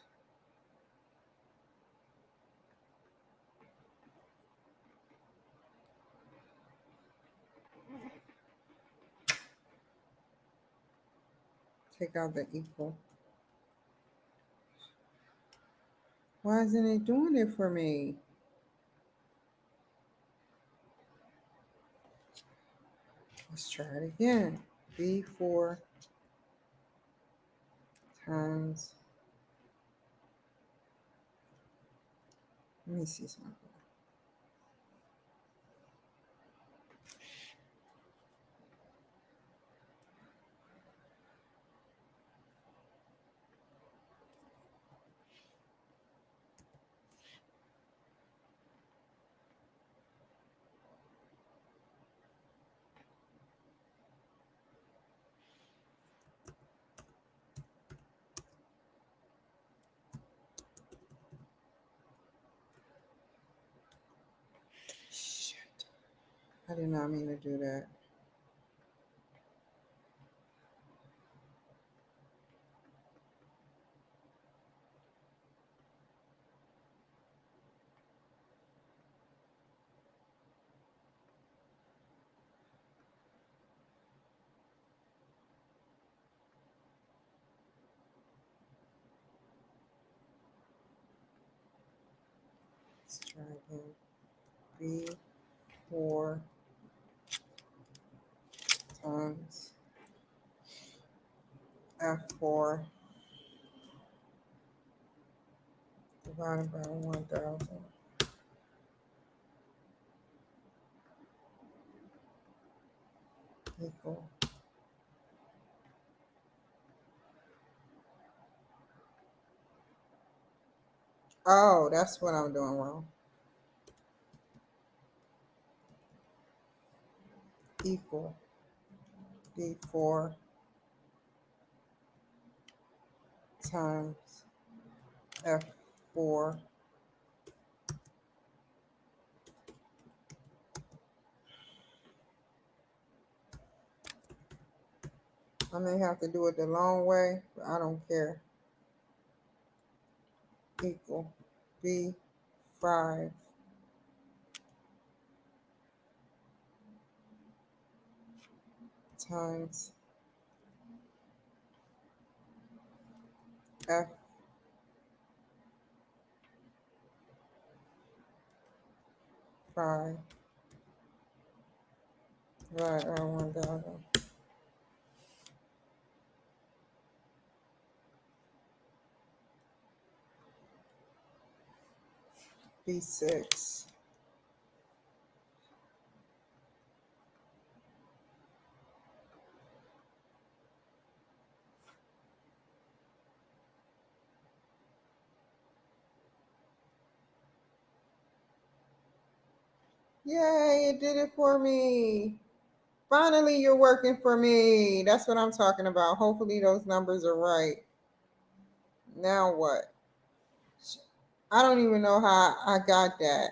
take out the equal. Why isn't it doing it for me? Let's try it again. B4 times, let me see something. Shit. I did not mean to do that. Let's try again. B4 times F4 divided by 1000 equal. Oh, that's what I'm doing wrong. Equal B4 times F4 I may have to do it the long way, but I don't care. Equal B5 times F5 divided by 1000. B6 Yay, it did it for me. Finally, you're working for me. That's what I'm talking about. Hopefully those numbers are right. Now what? I don't even know how I got that.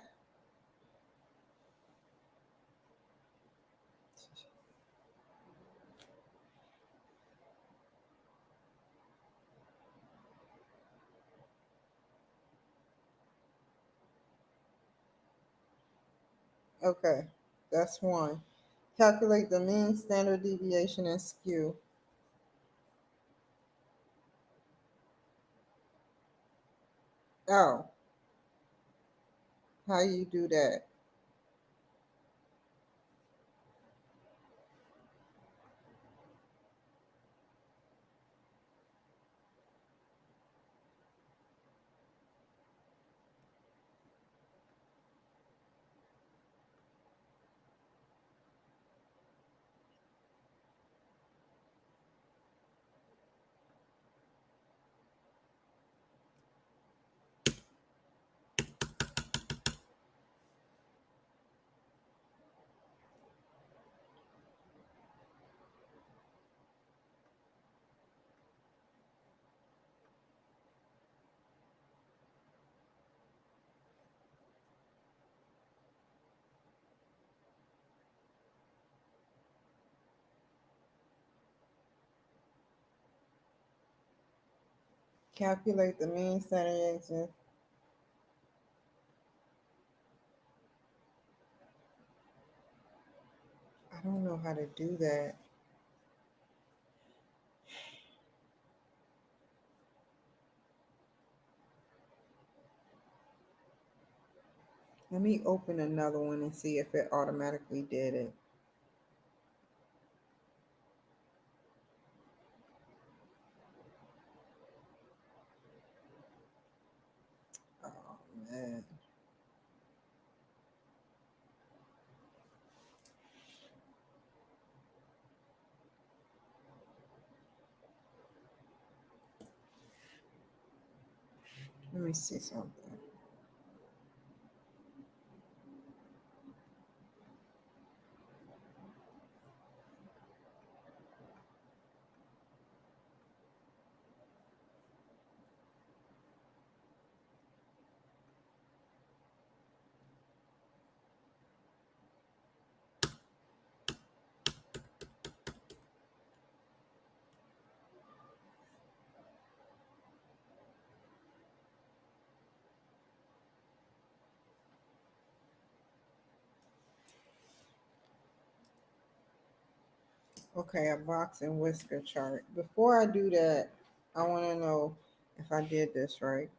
Okay, that's one. Calculate the mean, standard deviation, and skew. Oh, how you do that? Calculate the mean, standard deviation. I don't know how to do that. Let me open another one and see if it automatically did it. add. Let me see something. Okay, a box and whisker chart. Before I do that, I want to know if I did this right.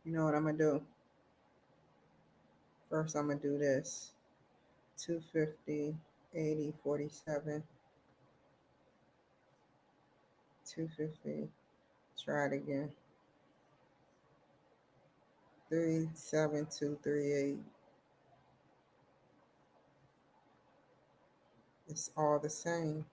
You know what I'm going to do? First, I'm going to do this. 250, 80, 47, 250. Try it again. 37238. It's all the same.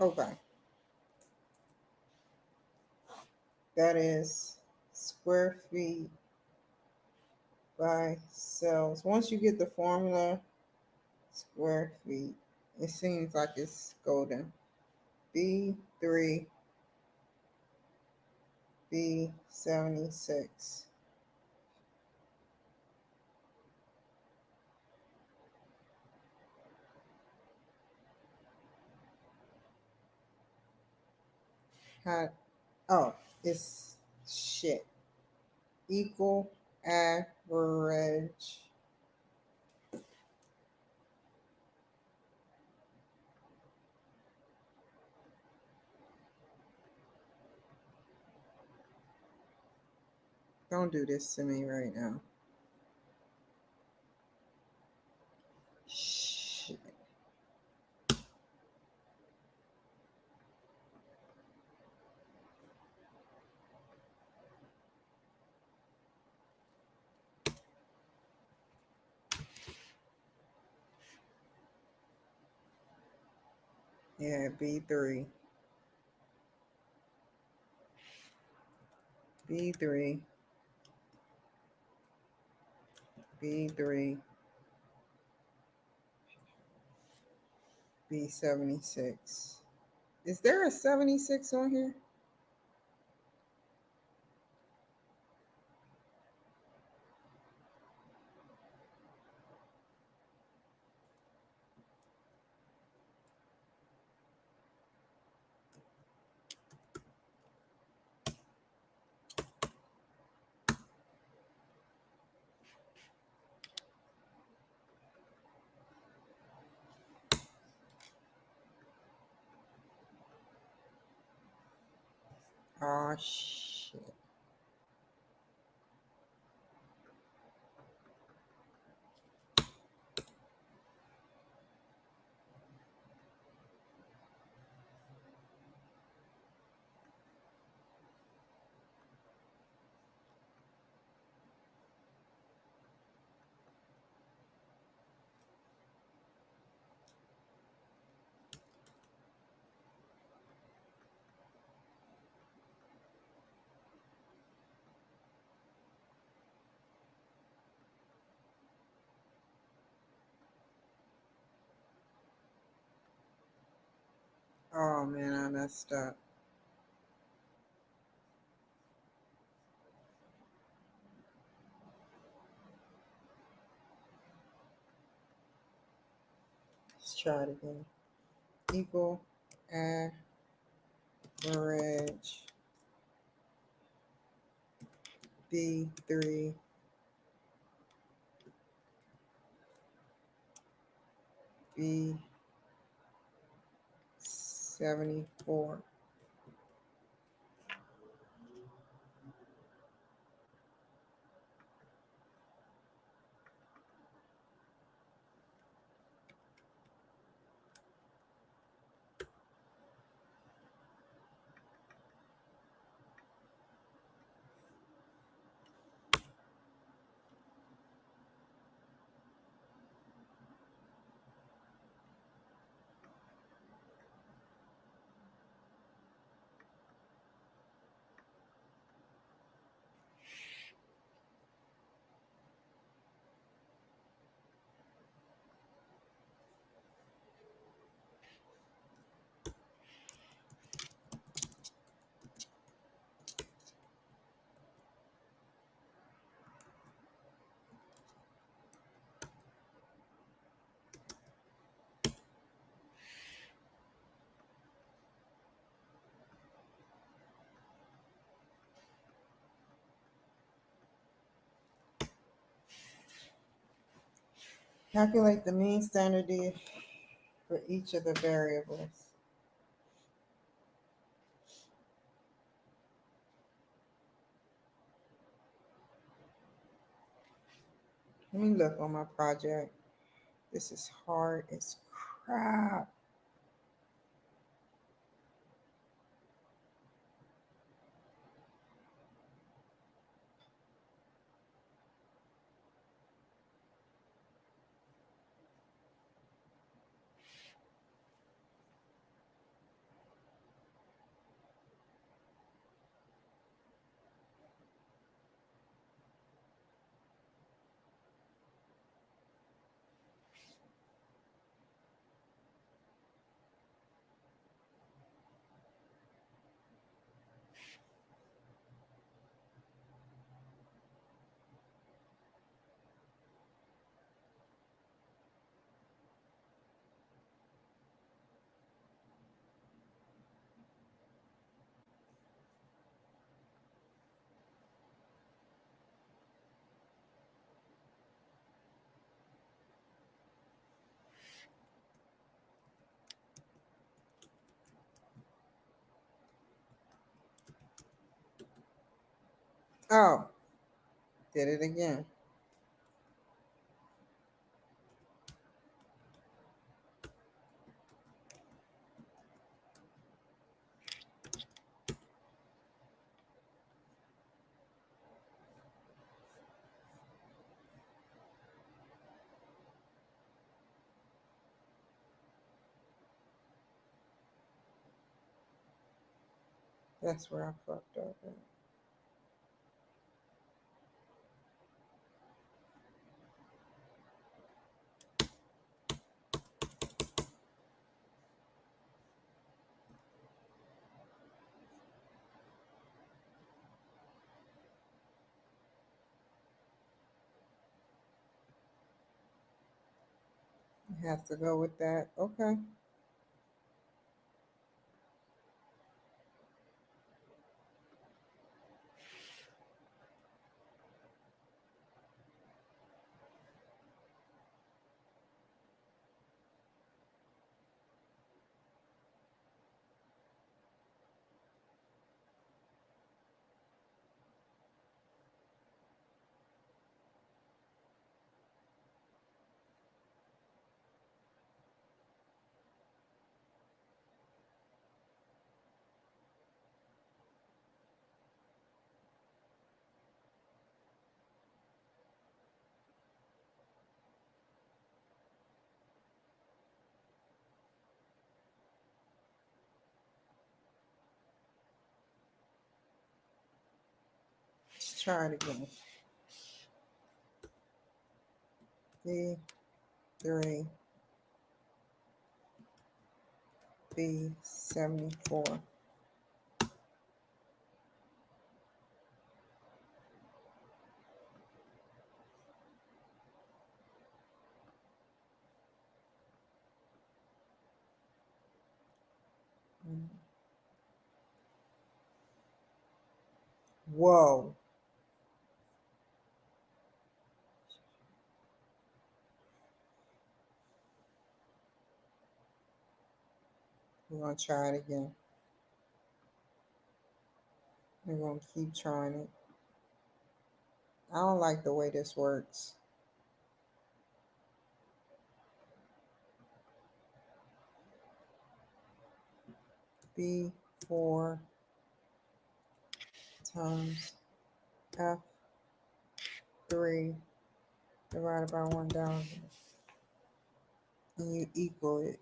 Okay. That is square feet by cells. Once you get the formula, square feet, it seems like it's golden. B3, B76. How, oh, it's shit. Equal average. Don't do this to me right now. Shit. Yeah, B3. B3. B3. B76. Is there a 76 on here? Oh, shit. Oh, man, I messed up. Let's try it again. Equal average B3 B74. Calculate the mean standard deviation for each of the variables. Let me look on my project. This is hard as crap. Oh, did it again. That's where I fucked up at. It has to go with that. Okay. Let's try it again. B3 B74. Whoa. We're going to try it again. We're going to keep trying it. I don't like the way this works. B4 times F3 divided by 1,000. And you equal it.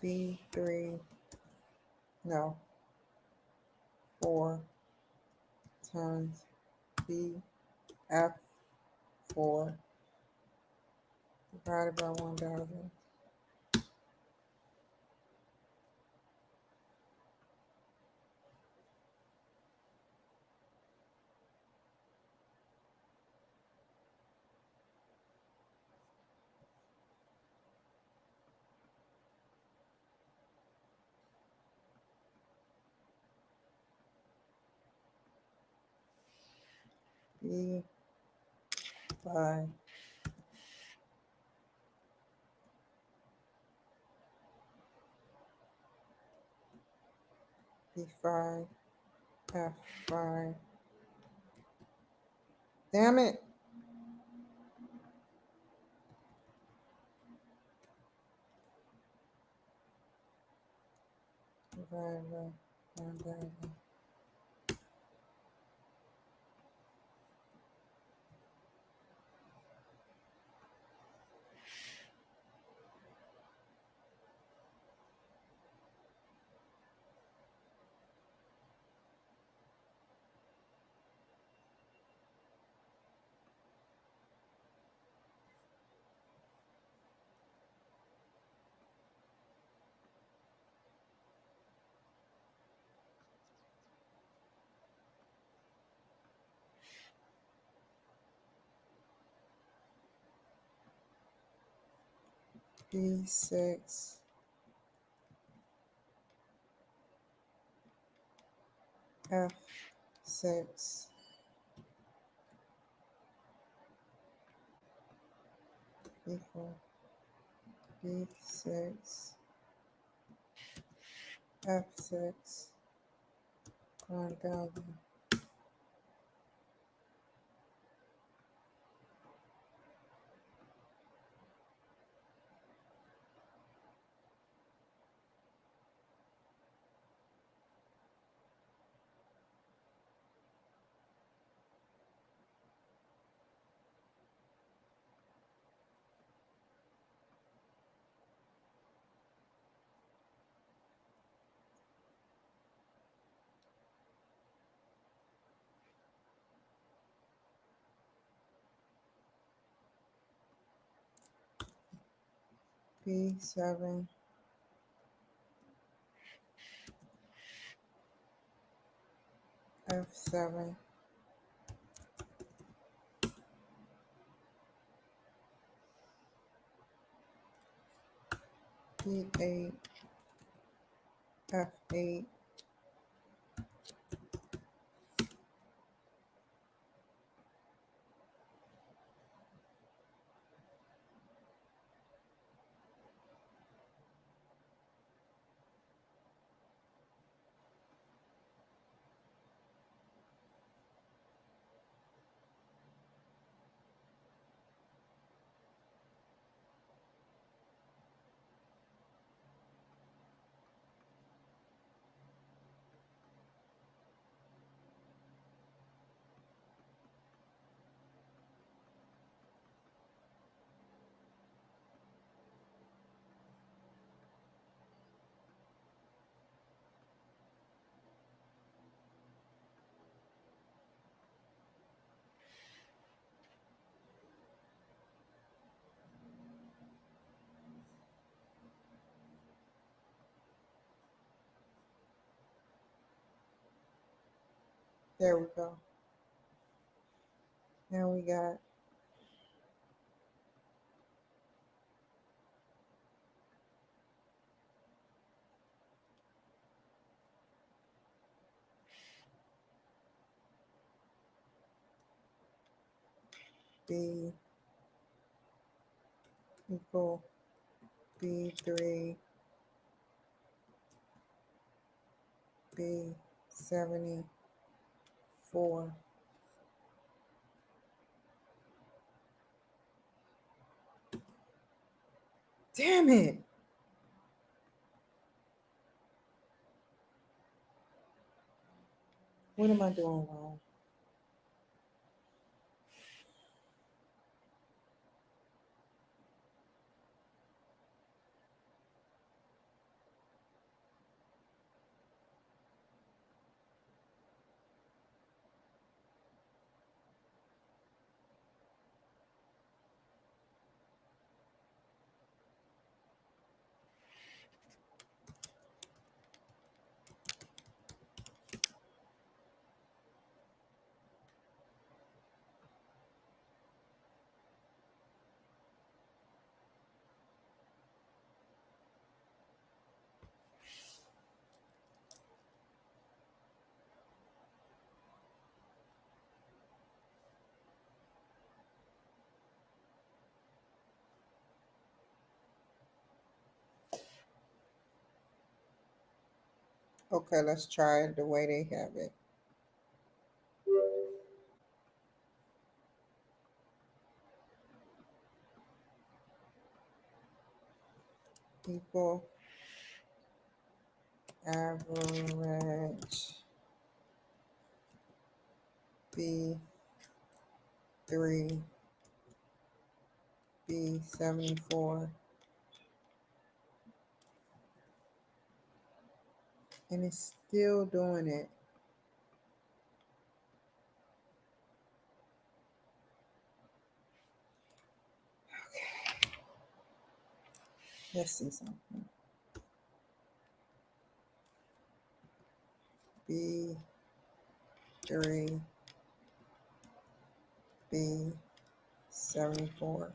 B3, no, 4 times BF4 divided by 1,000. B5 B5 F5. Damn it. Divided by 1,000. B6 F6 equal B6 F6 1,000. B7 F7 B8 F8 There we go. Now we got B equal B3 B74. Damn it. What am I doing wrong? Okay, let's try it the way they have it. Equal average B3 B74. And it's still doing it. Okay. Let's see something. B3 B74.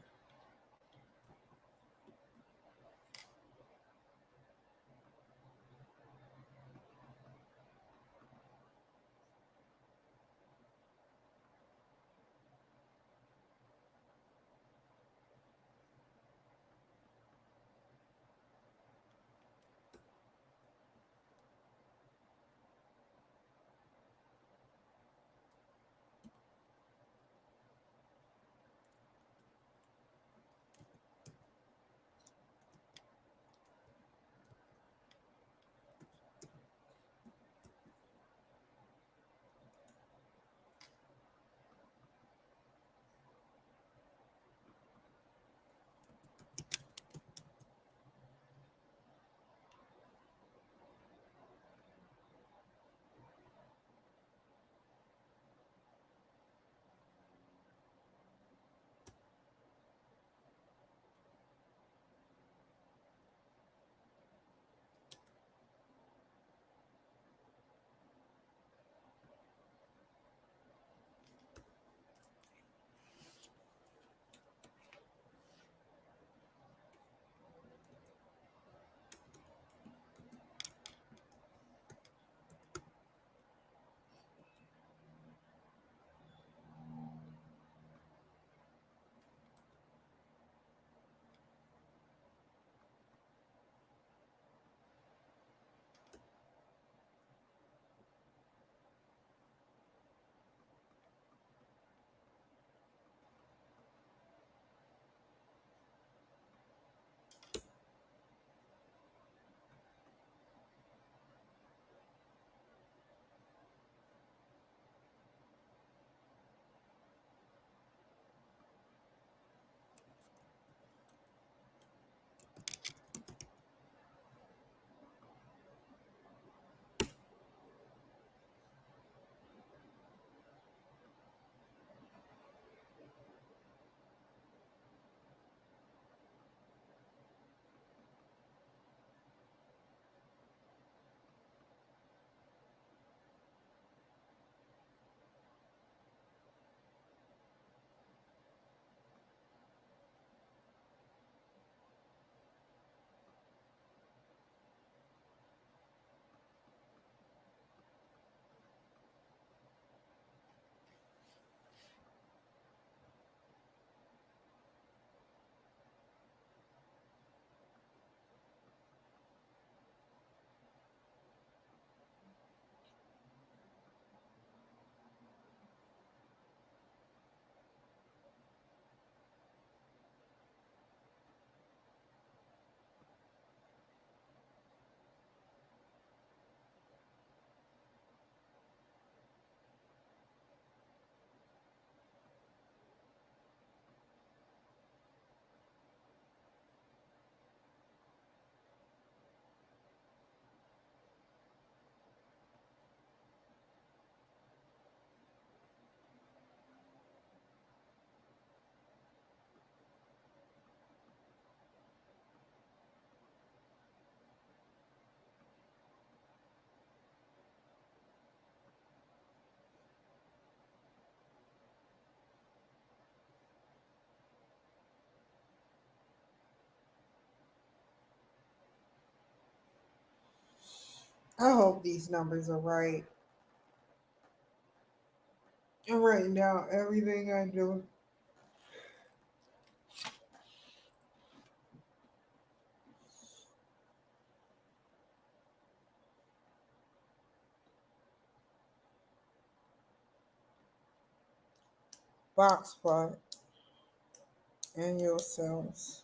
I hope these numbers are right. I'm writing down everything I do. Box plot, annual sales.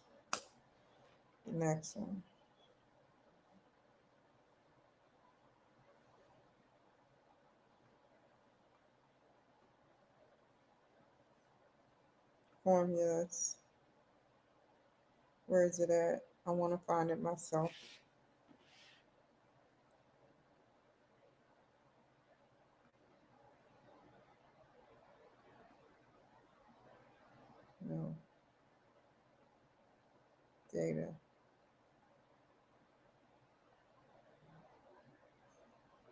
The next one. Formulas. Where is it at? I want to find it myself. No. Data.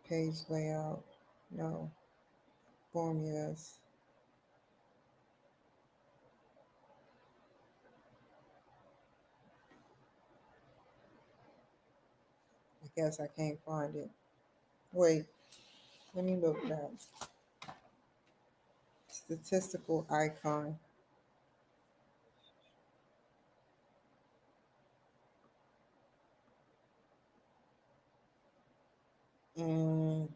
Page layout. No. Formulas. I guess I can't find it. Wait, let me look back. Statistical icon. And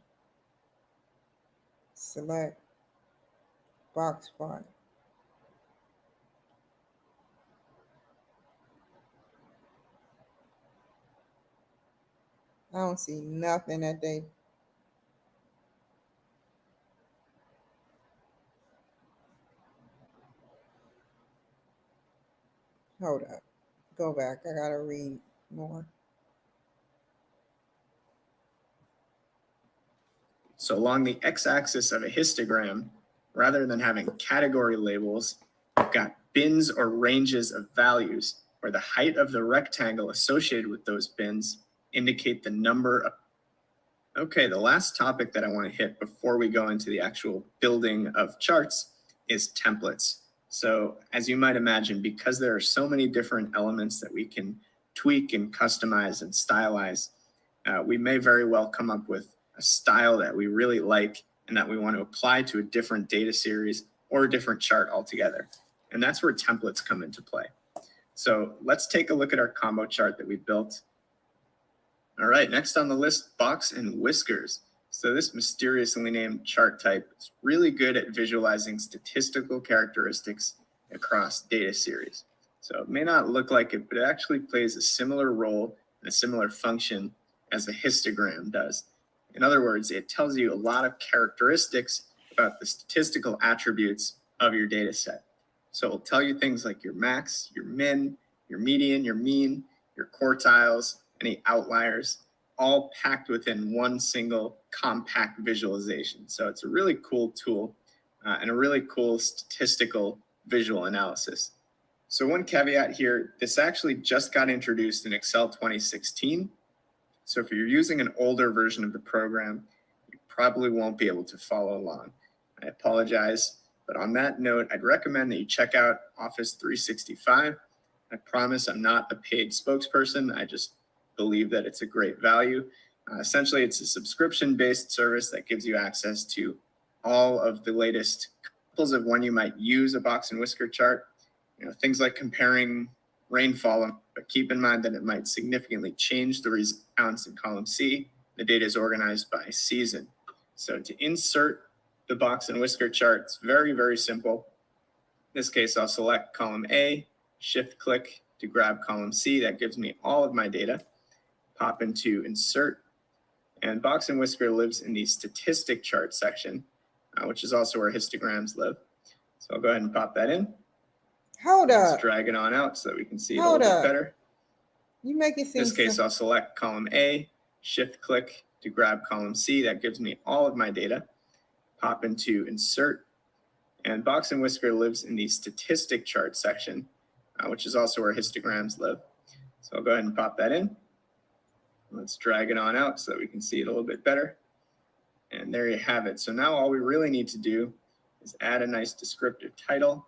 select box plot. I don't see nothing that they. Hold up. Go back. I gotta read more.
So along the x-axis of a histogram, rather than having category labels, we've got bins or ranges of values, where the height of the rectangle associated with those bins indicate the number of. Okay, the last topic that I want to hit before we go into the actual building of charts is templates. So as you might imagine, because there are so many different elements that we can tweak and customize and stylize, we may very well come up with a style that we really like and that we want to apply to a different data series or a different chart altogether. And that's where templates come into play. So let's take a look at our combo chart that we built. All right, next on the list, box and whiskers. So this mysteriously named chart type is really good at visualizing statistical characteristics across data series. So it may not look like it, but it actually plays a similar role and a similar function as a histogram does. In other words, it tells you a lot of characteristics about the statistical attributes of your data set. So it'll tell you things like your max, your min, your median, your mean, your quartiles, any outliers, all packed within one single compact visualization. So it's a really cool tool and a really cool statistical visual analysis. So one caveat here, this actually just got introduced in Excel 2016. So if you're using an older version of the program, you probably won't be able to follow along. I apologize, but on that note, I'd recommend that you check out Office 365. I promise I'm not a paid spokesperson. I just believe that it's a great value. Essentially, it's a subscription-based service that gives you access to all of the latest examples of when you might use a box and whisker chart. Things like comparing rainfall, but keep in mind that it might significantly change the results in column C. The data is organized by season. So to insert the box and whisker chart, it's very, very simple. In this case, I'll select column A, shift click to grab column C. That gives me all of my data. Pop into insert, and box and whisker lives in the statistic chart section, which is also where histograms live. So I'll go ahead and pop that in.
Hold up.
Let's drag it on out so that we can see it a little bit better.
You make it seem.
In this case, I'll select column A, shift click to grab column C. That gives me all of my data. Pop into insert, and box and whisker lives in the statistic chart section, which is also where histograms live. So I'll go ahead and pop that in. Let's drag it on out so that we can see it a little bit better. And there you have it. So now all we really need to do is add a nice descriptive title.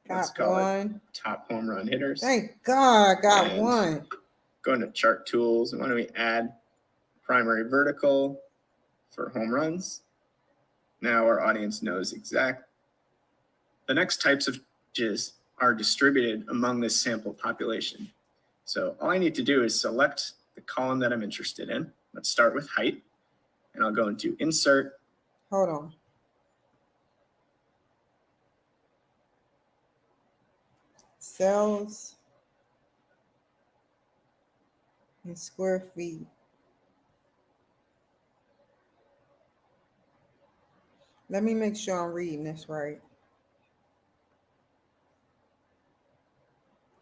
Let's call it Top Home Run Hitters.
Thank God I got
and
one.
Go into Chart Tools, and why don't we add primary vertical for home runs. Now our audience knows exact. The next types of images are distributed among this sample population. So all I need to do is select the column that I'm interested in. Let's start with height, and I'll go into Insert.
Hold on. Cells in square feet. Let me make sure I'm reading this right.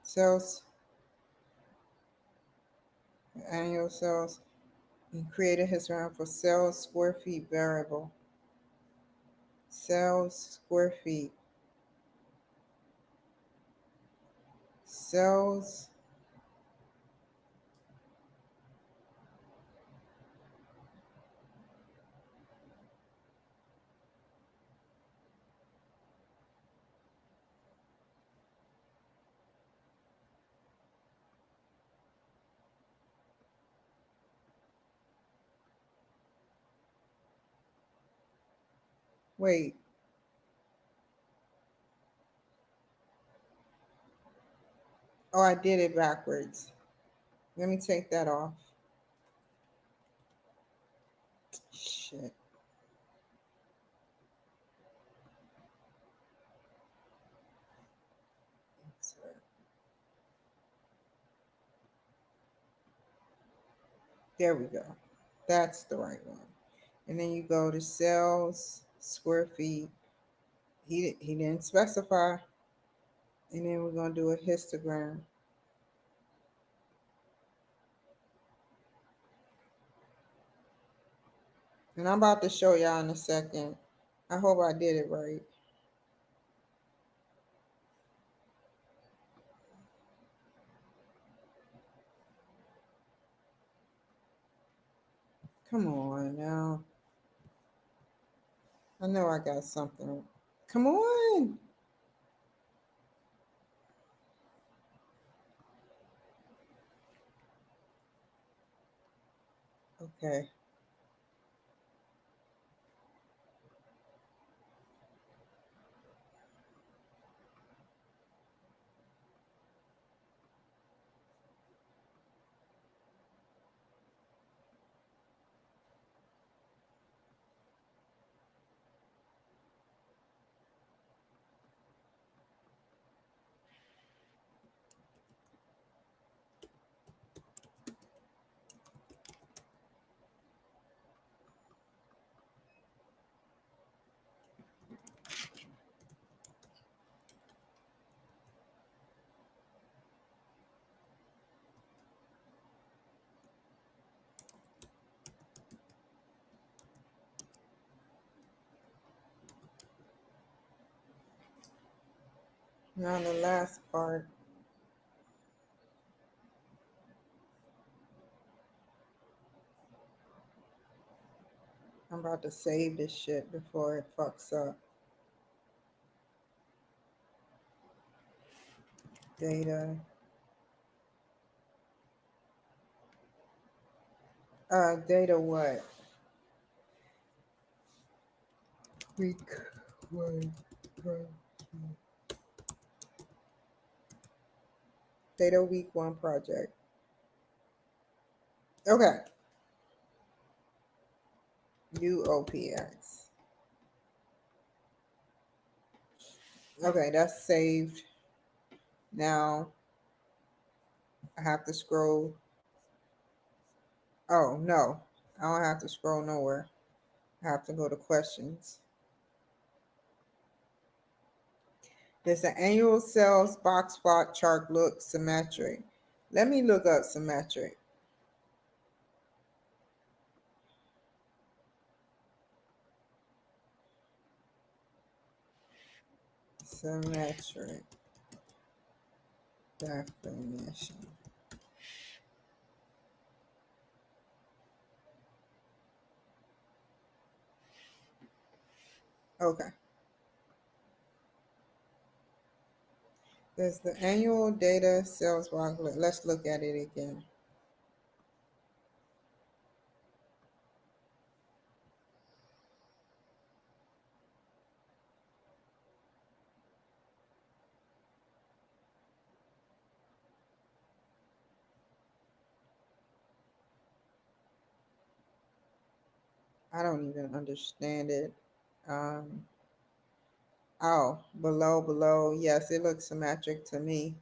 Cells, annual cells, and create a histogram for cells square feet variable. Cells square feet. Cells wait. Oh, I did it backwards. Let me take that off. Shit. There we go. That's the right one. And then you go to cells, square feet. He didn't specify. And then we're going to do a histogram. And I'm about to show y'all in a second. I hope I did it right. Come on now. I know I got something. Come on. Okay. Now the last part. I'm about to save this shit before it fucks up. Data. Data what? Week one. Data week one project. Okay. UOPX. Okay, that's saved. Now I have to scroll. Oh no, I don't have to scroll nowhere. I have to go to questions. Does the annual sales box plot chart look symmetric? Let me look up symmetric. Symmetric definition. Okay. There's the annual data sales box. Let's look at it again. I don't even understand it. Um, oh, below. Yes, it looks symmetric to me.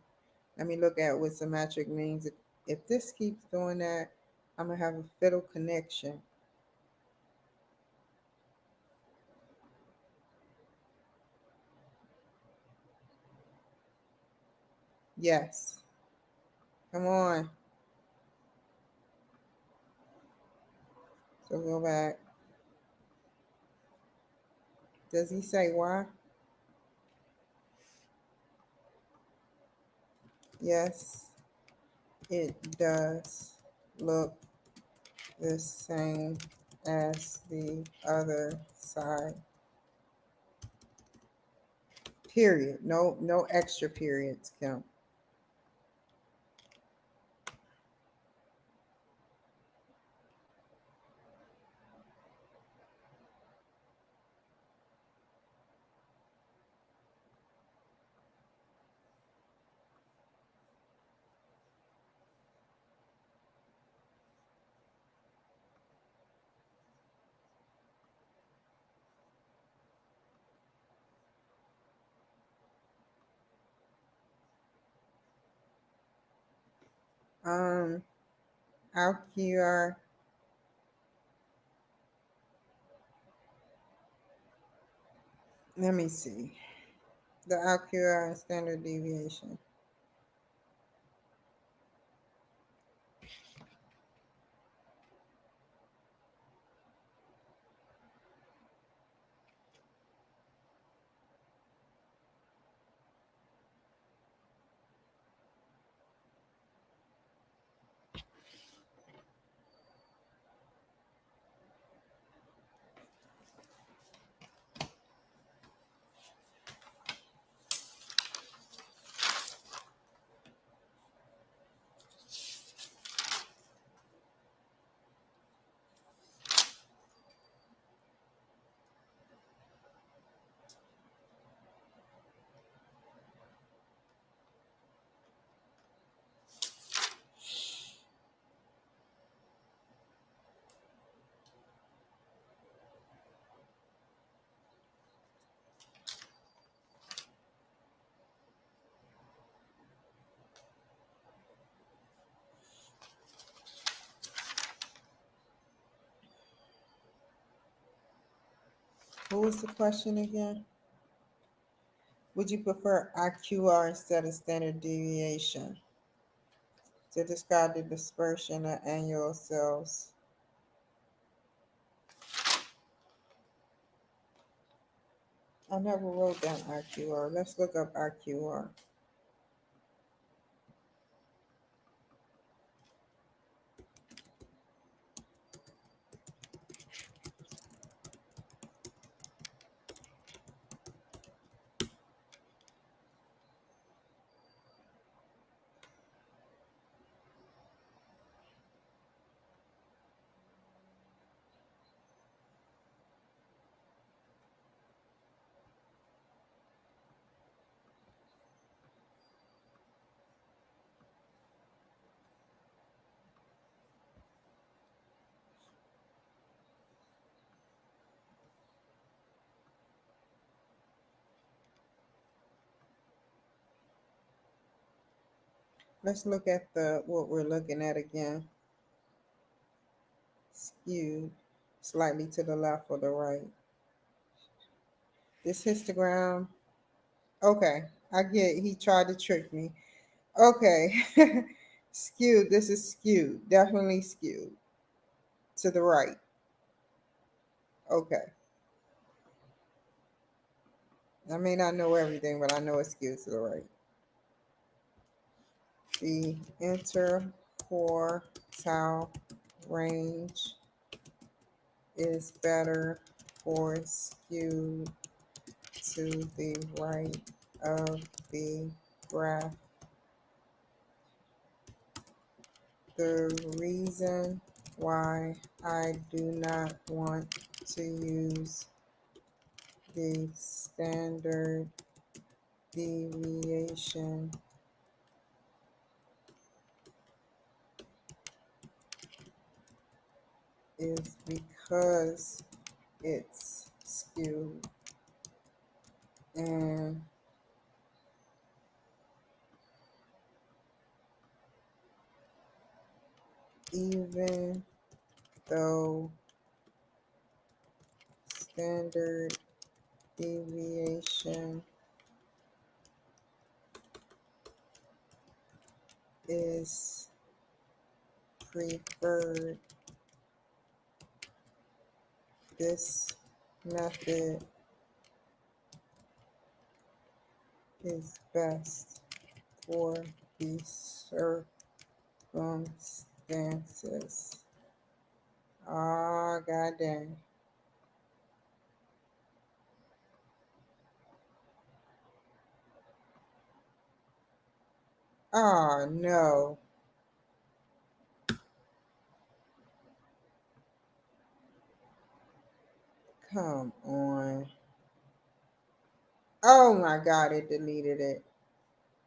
Let me look at what symmetric means. If this keeps doing that, I'm gonna have a fiddle connection. Yes. Come on. So go back. Does he say why? Yes, it does look the same as the other side. Period. No extra periods, Kim. Um, RQR. Let me see. The RQR standard deviation. What was the question again? Would you prefer IQR instead of standard deviation to describe the dispersion of annual sales? I never wrote down IQR. Let's look up IQR. Let's look at the what we're looking at again. Skewed slightly to the left or the right. This histogram. Okay, I get it. He tried to trick me. Okay. Skewed. This is skewed. Definitely skewed to the right. Okay. I may not know everything, but I know it's skewed to the right. The interquartile range is better for skewed to the right of the graph. The reason why I do not want to use the standard deviation is because it's skewed. And even though standard deviation is preferred, this method is best for these circumstances. Ah, god dang. Oh no. Come on. Oh my god, it deleted it.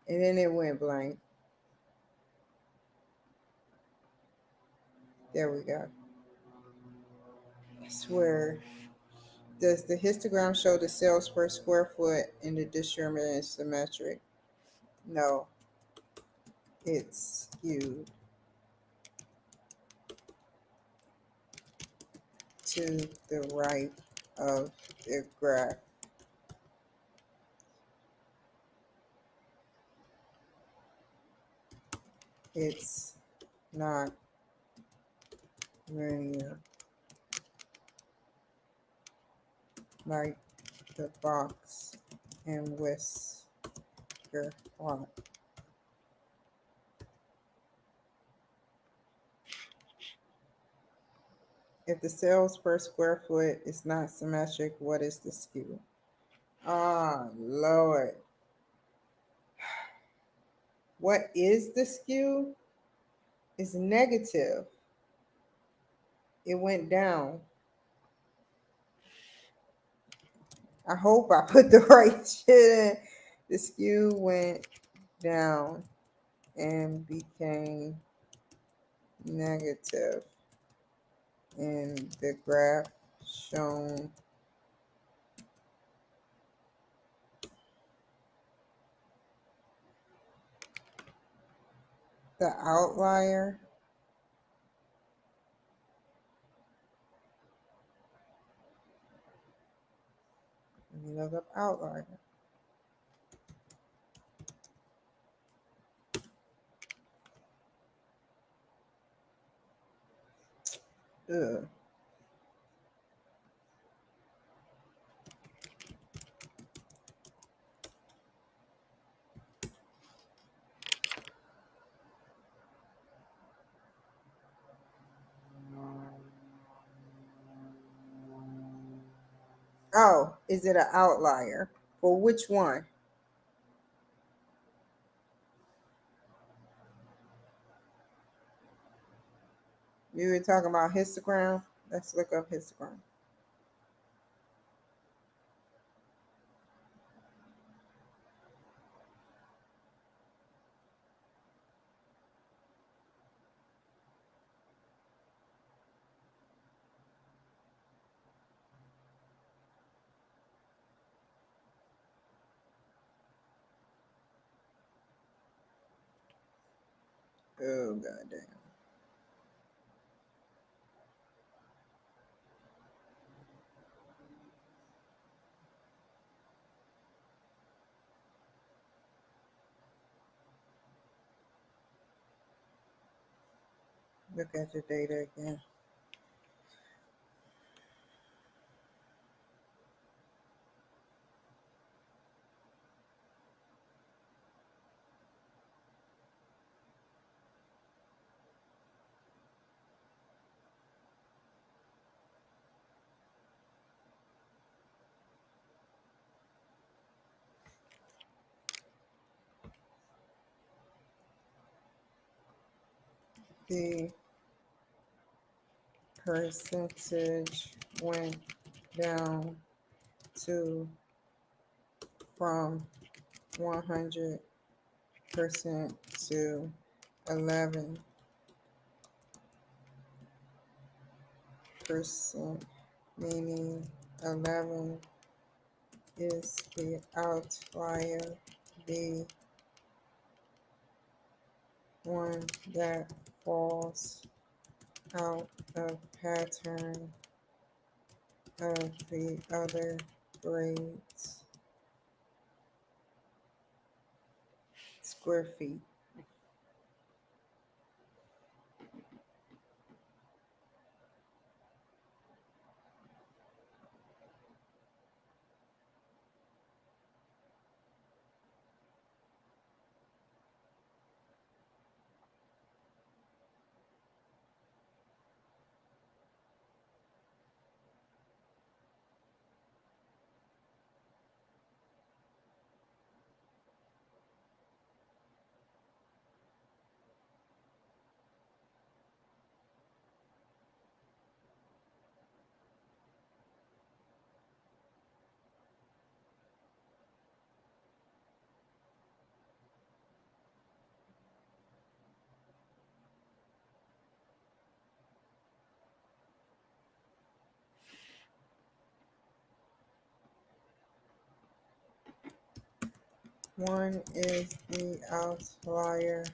And then it went blank. There we go. I swear. Does the histogram show the sales per square foot in the distribution is symmetric? No, it's skewed to the right of the graph. It's not linear like the box and whisker plot. If the sales per square foot is not symmetric, what is the skew? Ah, Lord. What is the skew? It's negative. It went down. I hope I put the right shit in. The skew went down and became negative in the graph shown the outlier. Let me look up outlier. Ugh. Oh, is it an outlier? For which one? You were talking about histogram? Let's look up histogram. Oh, goddamn. Look at your data again. The percentage went down to from 100% to 11. percent, meaning 11 is the outlier, the one that falls out of pattern of the other grades. Square feet. One is the outlier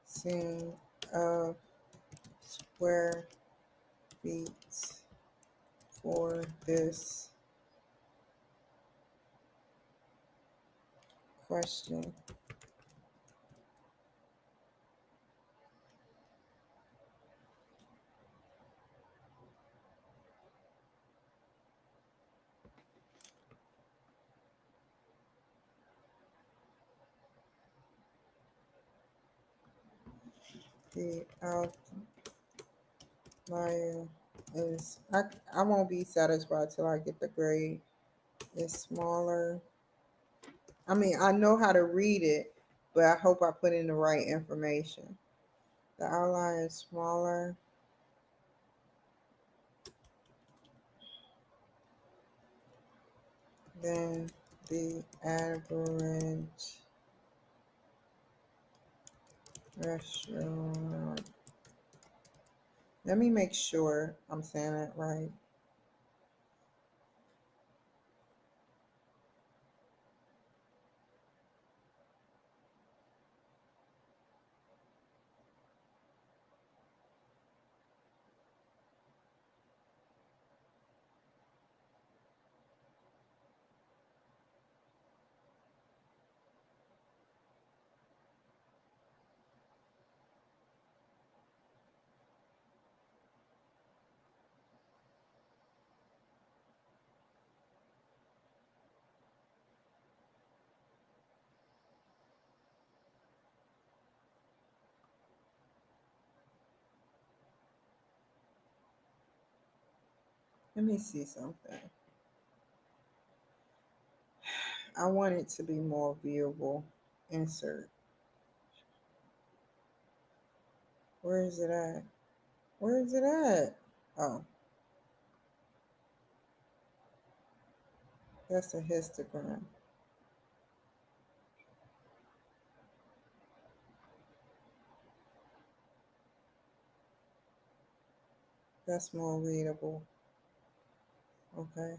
seen of square feet for this question. The outlier is, I won't be satisfied till I get the grade. It's smaller. I mean, I know how to read it, but I hope I put in the right information. The outlier is smaller than the average restaurant. Let me make sure I'm saying it right. Let me see something. I want it to be more viewable. Insert. Where is it at? Where is it at? Oh, that's a histogram. That's more readable. Okay.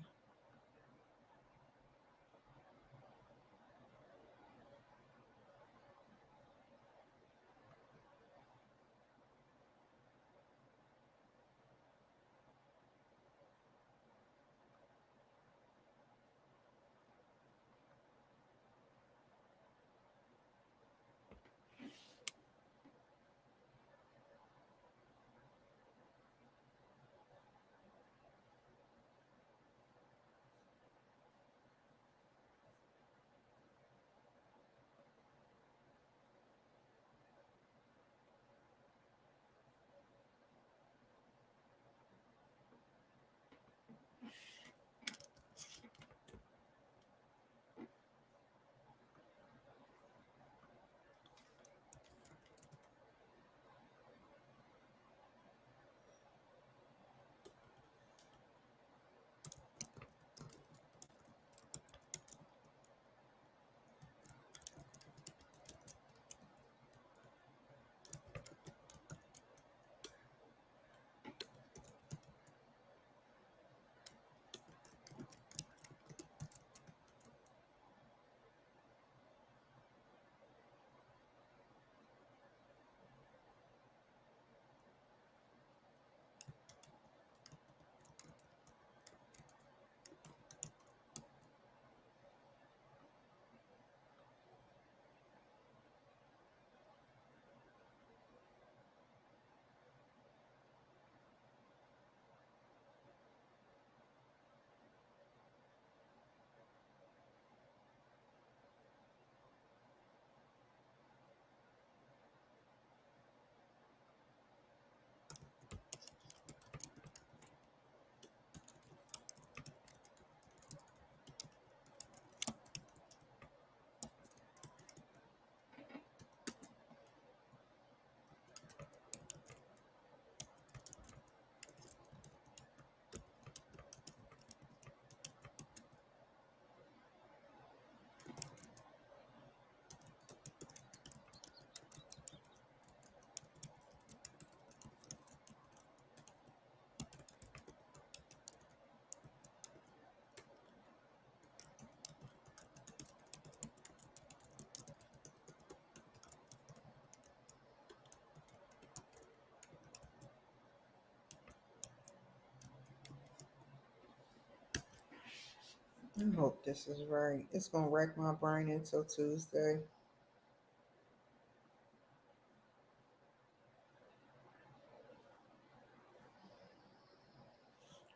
I hope this is right. It's gonna wreck my brain until Tuesday.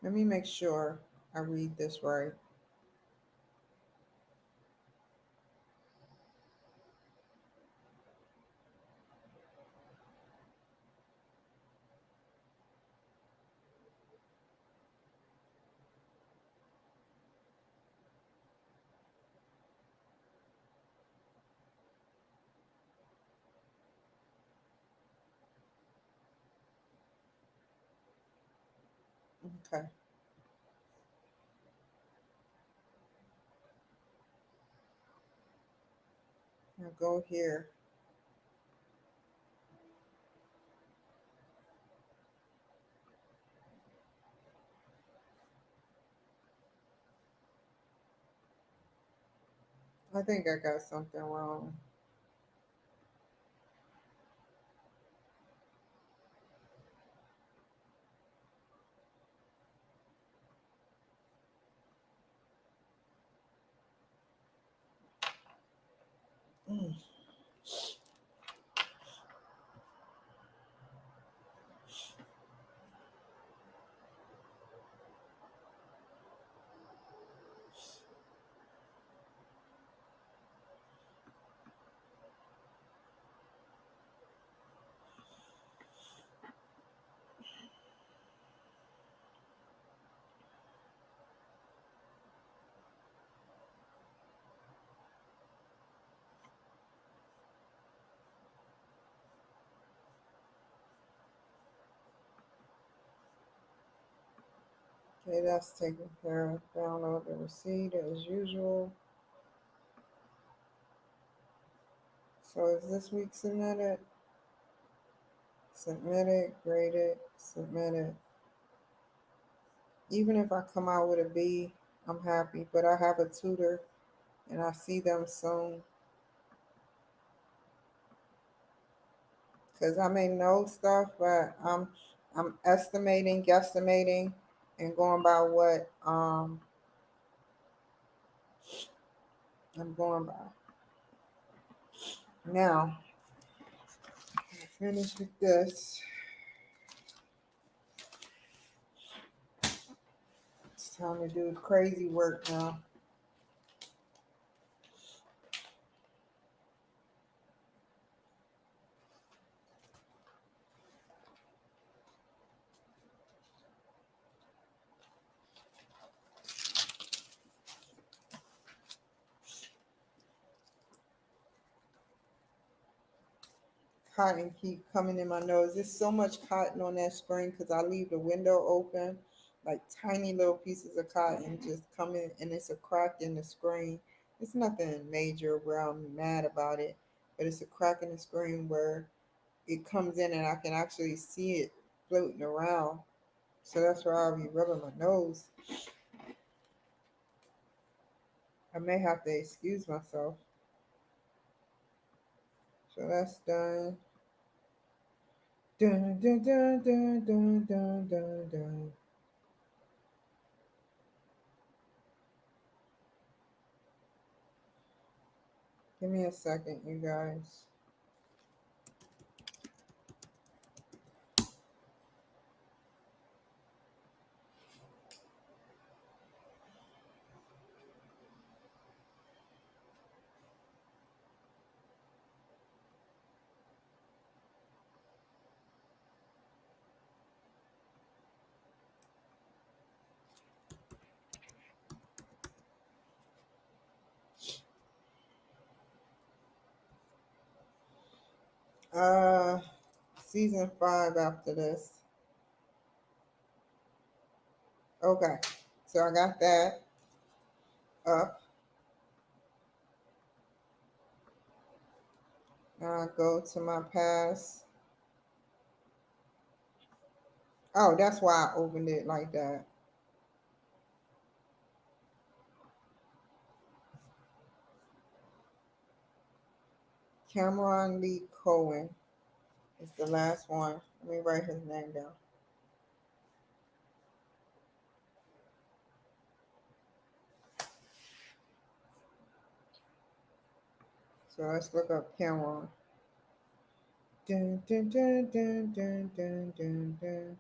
Let me make sure I read this right. Okay. Now go here. I think I got something wrong. Mm. Okay, that's taken care of. Download the receipt as usual. So is this week submitted? Submitted, graded, submitted. Even if I come out with a B, I'm happy. But I have a tutor and I see them soon. Because I may know stuff, but I'm estimating, guesstimating, and going by what I'm going by. Now, finish with this. It's time to do crazy work now. Cotton keep coming in my nose. There's so much cotton on that screen because I leave the window open, like tiny little pieces of cotton just coming, and it's a crack in the screen. It's nothing major where I'm mad about it, but it's a crack in the screen where it comes in and I can actually see it floating around. So that's why I'll be rubbing my nose. I may have to excuse myself. So that's done. Dun, dun, dun, dun, dun, dun, dun, dun. Give me a second, you guys. Uh, Season 5 after this. Okay, so I got that up. Now I go to my past. Oh, that's why I opened it like that. Cameron Lee Cohen is the last one. Let me write his name down. So let's look up Cameron. Dun, dun, dun, dun, dun, dun, dun, dun.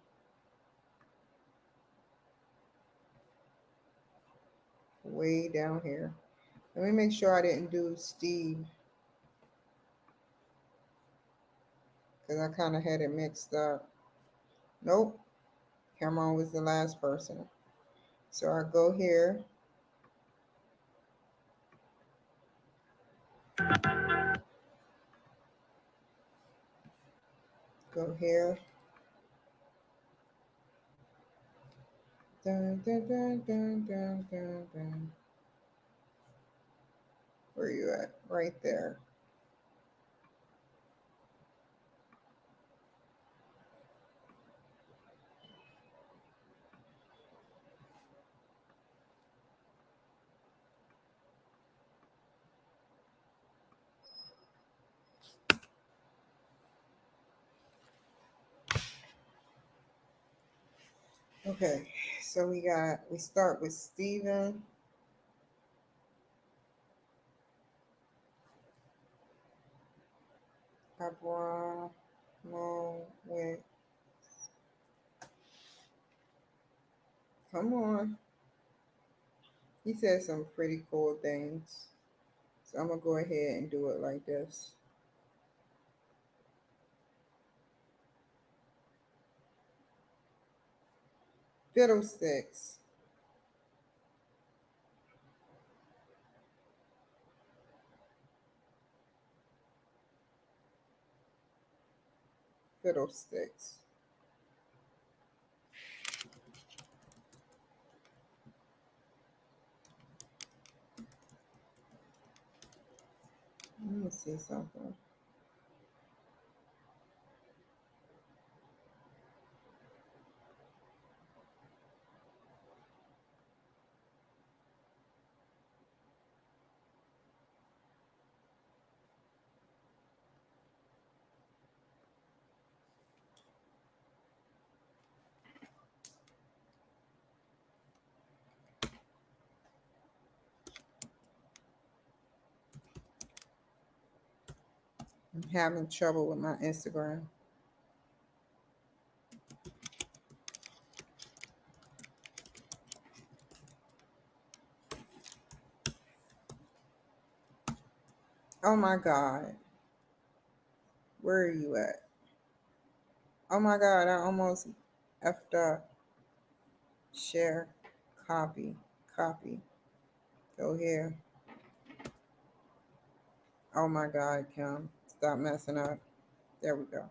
Way down here. Let me make sure I didn't do Steve, because I kind of had it mixed up. Nope, Cameron was the last person. So I go here. Go here. Dun, dun, dun, dun, dun, dun, dun. Where are you at? Right there. Okay, so we start with Stephen. Abramo with, come on. He said some pretty cool things. So I'm gonna go ahead and do it like this. Fiddlesticks. Fiddlesticks. Let me see something. I'm having trouble with my Instagram. Oh my God. Where are you at? Oh my God, I almost effed up. Share, copy, copy. Go here. Oh my God, Kim. Stop messing up. There we go.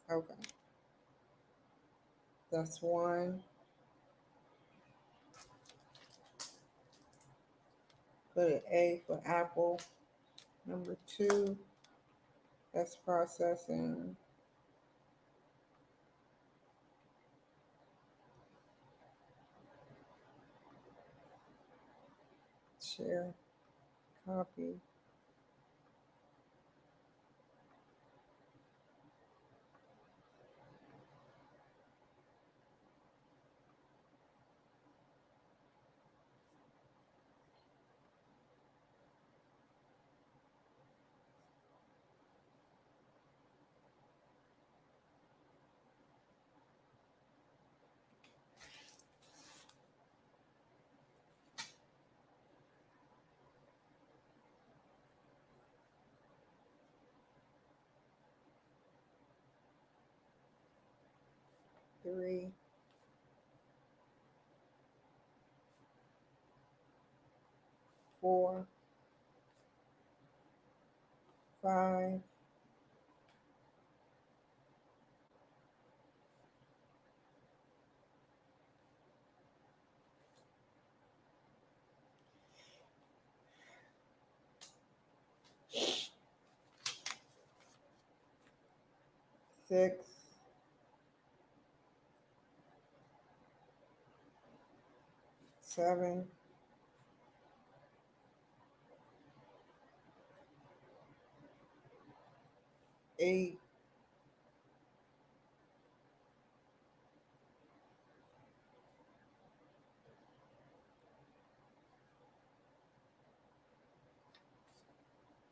Okay. That's one. Put an A for Apple. Number two, that's processing. Share, copy. Three, four, five, six, seven, 8,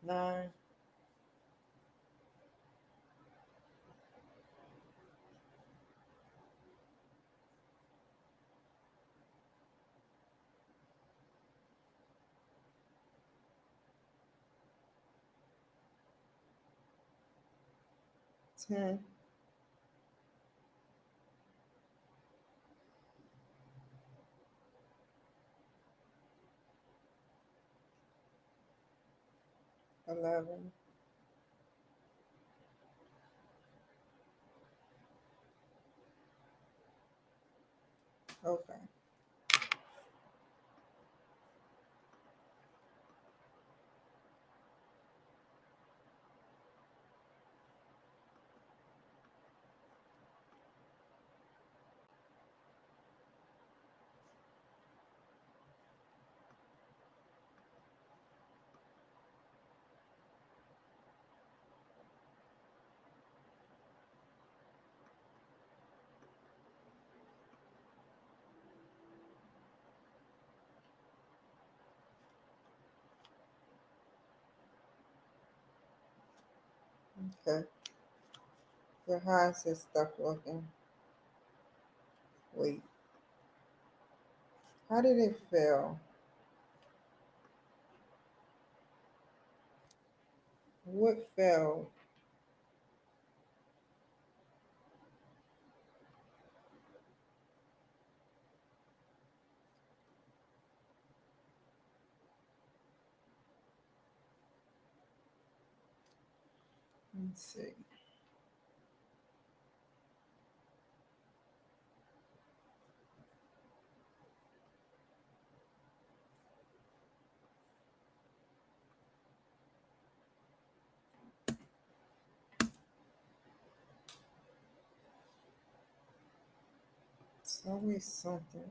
9, 10, 11. Okay. Okay. So how is this stuff looking? Wait. How did it feel? What fell? Let's see. It's always something.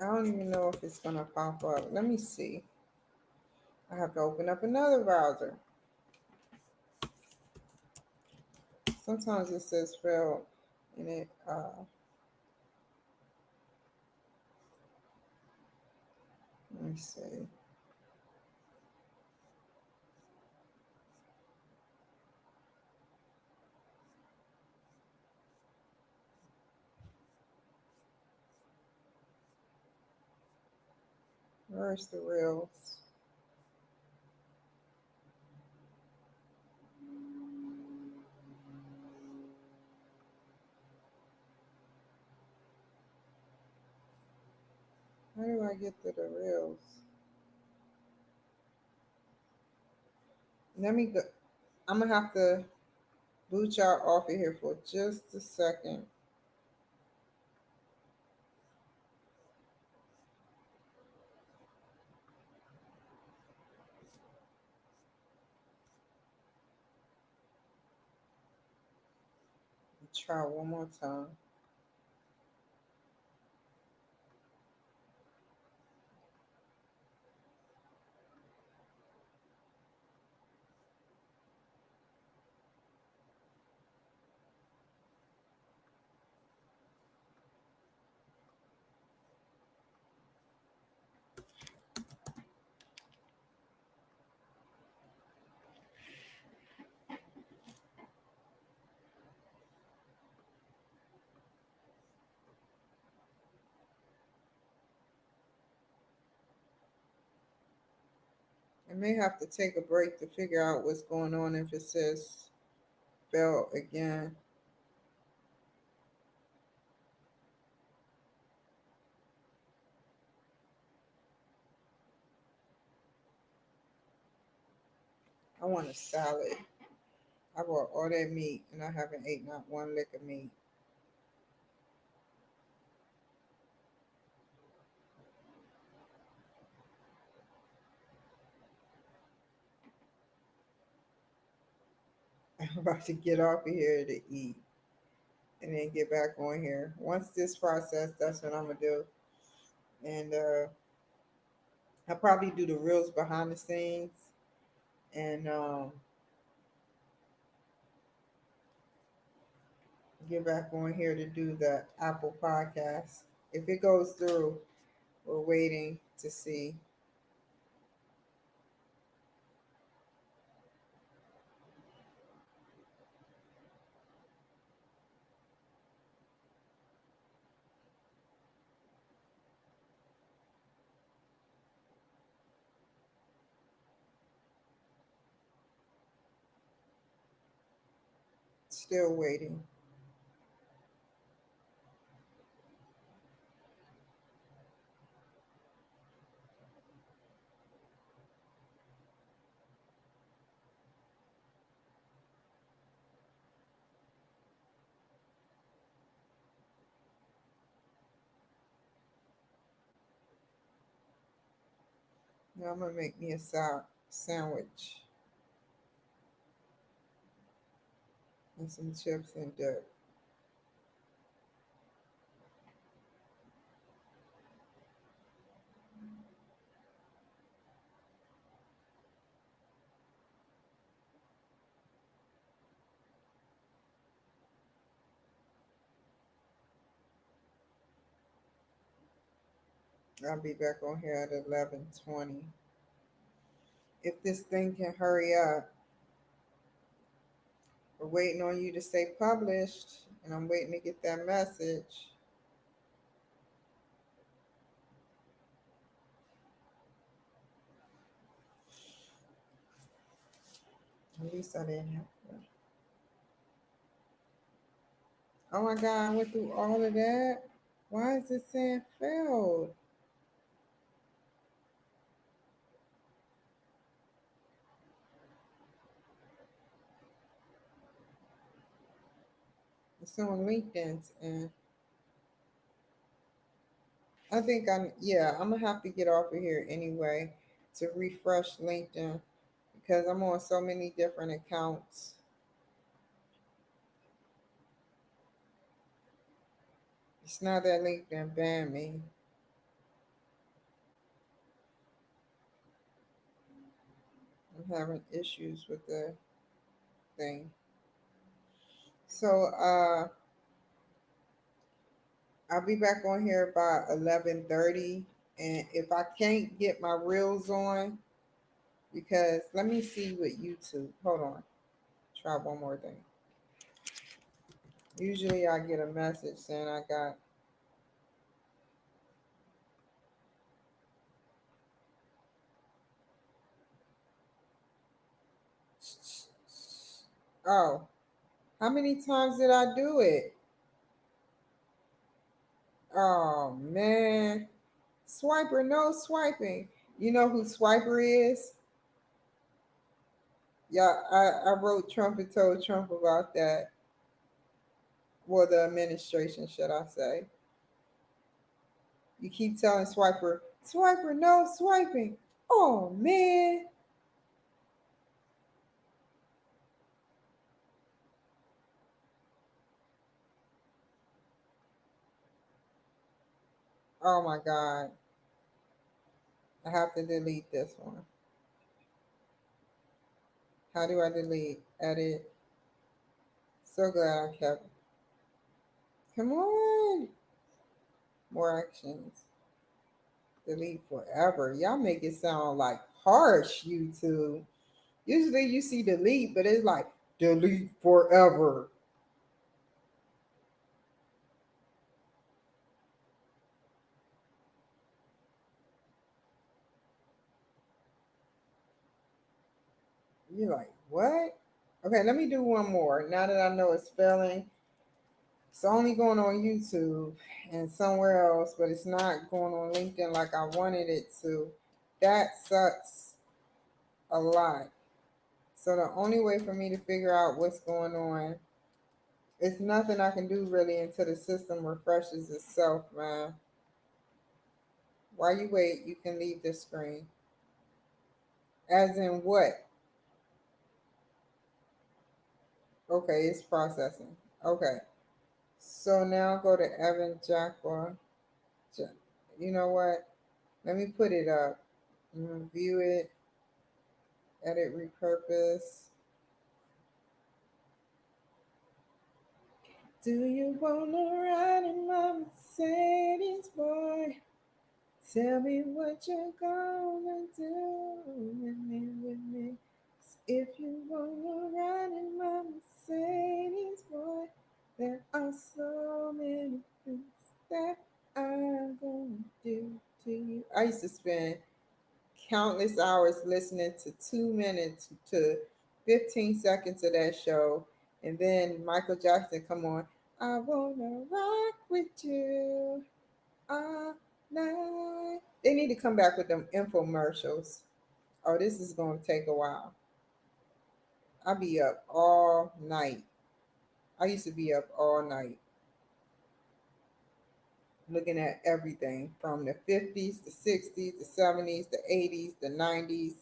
I don't even know if it's gonna pop up. Let me see. I have to open up another browser. Sometimes it says failed and it let me see. Where's the reels? How do I get to the reels? Let me go. I'm gonna have to boot y'all off of here for just a second. Try one more time. I may have to take a break to figure out what's going on if it says fail again. I want a salad. I bought all that meat and I haven't ate not one lick of meat. I'm about to get off of here to eat and then get back on here. Once this process, that's what I'm gonna do. And I'll probably do the reels behind the scenes and get back on here to do the Apple podcast. If it goes through, we're waiting to see. Still waiting. Now I'm gonna make me a sandwich and some chips and dip. I'll be back on here at 11:20. If this thing can hurry up, we're waiting on you to say published, and I'm waiting to get that message. At least I didn't have to. Oh my God, I went through all of that. Why is it saying failed? It's on LinkedIn's and yeah, I'm gonna have to get off of here anyway to refresh LinkedIn because I'm on so many different accounts. It's not that LinkedIn banned me. I'm having issues with the thing. So I'll be back on here by 11:30, and if I can't get my reels on, because let me see with YouTube. Hold on. Try one more thing. Usually I get a message saying I got. Oh, how many times did I do it? Oh man. Swiper, no swiping. You know who Swiper is? Yeah, I wrote Trump and told Trump about that. Well, the administration, should I say. You keep telling Swiper, Swiper, no swiping. Oh man. Oh my God. I have to delete this one. How do I delete? Edit. So glad I kept. Come on. More actions. Delete forever. Y'all make it sound like harsh, YouTube. Usually you see delete, but it's like delete forever. You're like, what? Okay, let me do one more. Now that I know it's spelling, it's only going on YouTube and somewhere else, but it's not going on LinkedIn like I wanted it to. That sucks a lot. So the only way for me to figure out what's going on, it's nothing I can do really until the system refreshes itself, man. While you wait, you can leave the screen. As in what? Okay, it's processing. Okay. So now go to Evan Jacqua. You know what? Let me put it up. View it, edit, repurpose. Do you wanna ride in my Mercedes, boy? Tell me what you're gonna do with me. If you wanna ride in my Mercedes, boy, there are so many things that I'm gonna do to you. I used to spend countless hours listening to 2 minutes to 15 seconds of that show. And then Michael Jackson, come on. I wanna rock with you all night. They need to come back with them infomercials. Oh, this is gonna take a while. I'll be up all night. I used to be up all night looking at everything from the 50s, the 60s, the 70s, the 80s, the 90s,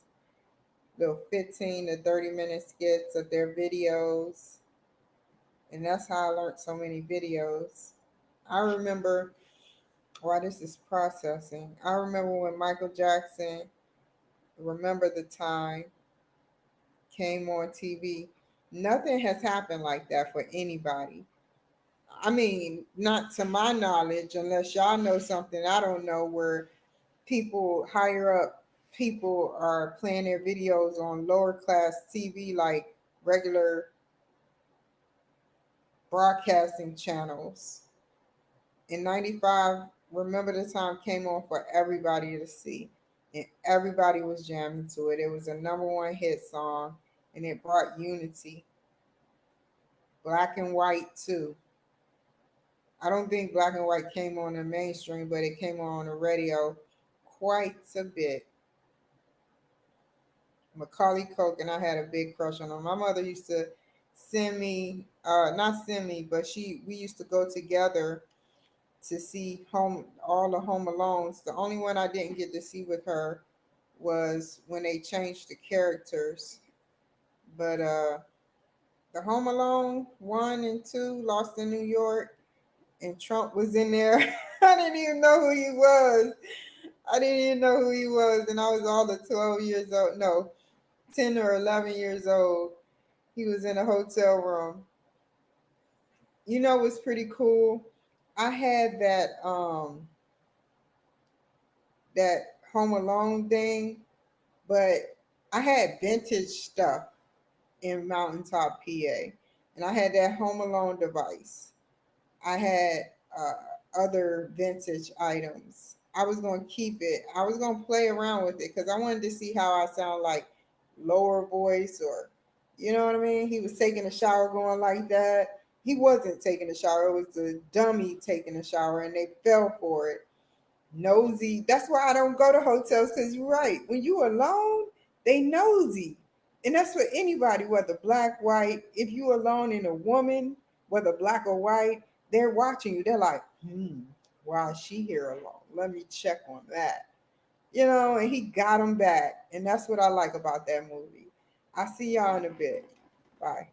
little 15 to 30-minute skits of their videos. And that's how I learned so many videos. I remember while this is processing, I remember when Michael Jackson, Remember the Time, came on TV. Nothing has happened like that for anybody. I mean, not to my knowledge, unless y'all know something I don't know, where people higher up people are playing their videos on lower class TV like regular broadcasting channels. In 95, Remember the Time came on for everybody to see. And everybody was jamming to it. It was a number one hit song and it brought unity. Black and White too. I don't think Black and White came on the mainstream, but it came on the radio quite a bit. Macaulay Culkin, I had a big crush on him. My mother used to send me, not send me, but we used to go together to see all the Home Alones. The only one I didn't get to see with her was when they changed the characters. But the Home Alone 1 and 2, Lost in New York, and Trump was in there. I didn't even know who he was. And I was all the 12 years old. No, 10 or 11 years old. He was in a hotel room. You know what's pretty cool? I had that Home Alone thing, but I had vintage stuff in Mountaintop, PA, and I had that Home Alone device. I had other vintage items. I was going to keep it. I was going to play around with it because I wanted to see how I sound like lower voice or, you know what I mean? He was taking a shower going like that. He wasn't taking a shower. It was the dummy taking a shower and they fell for it. Nosy. That's why I don't go to hotels because you're right. When you alone, they nosy. And that's for anybody, whether black, white. If you alone and a woman, whether black or white, they're watching you. They're like, why is she here alone? Let me check on that. And he got him back. And that's what I like about that movie. I'll see y'all in a bit. Bye.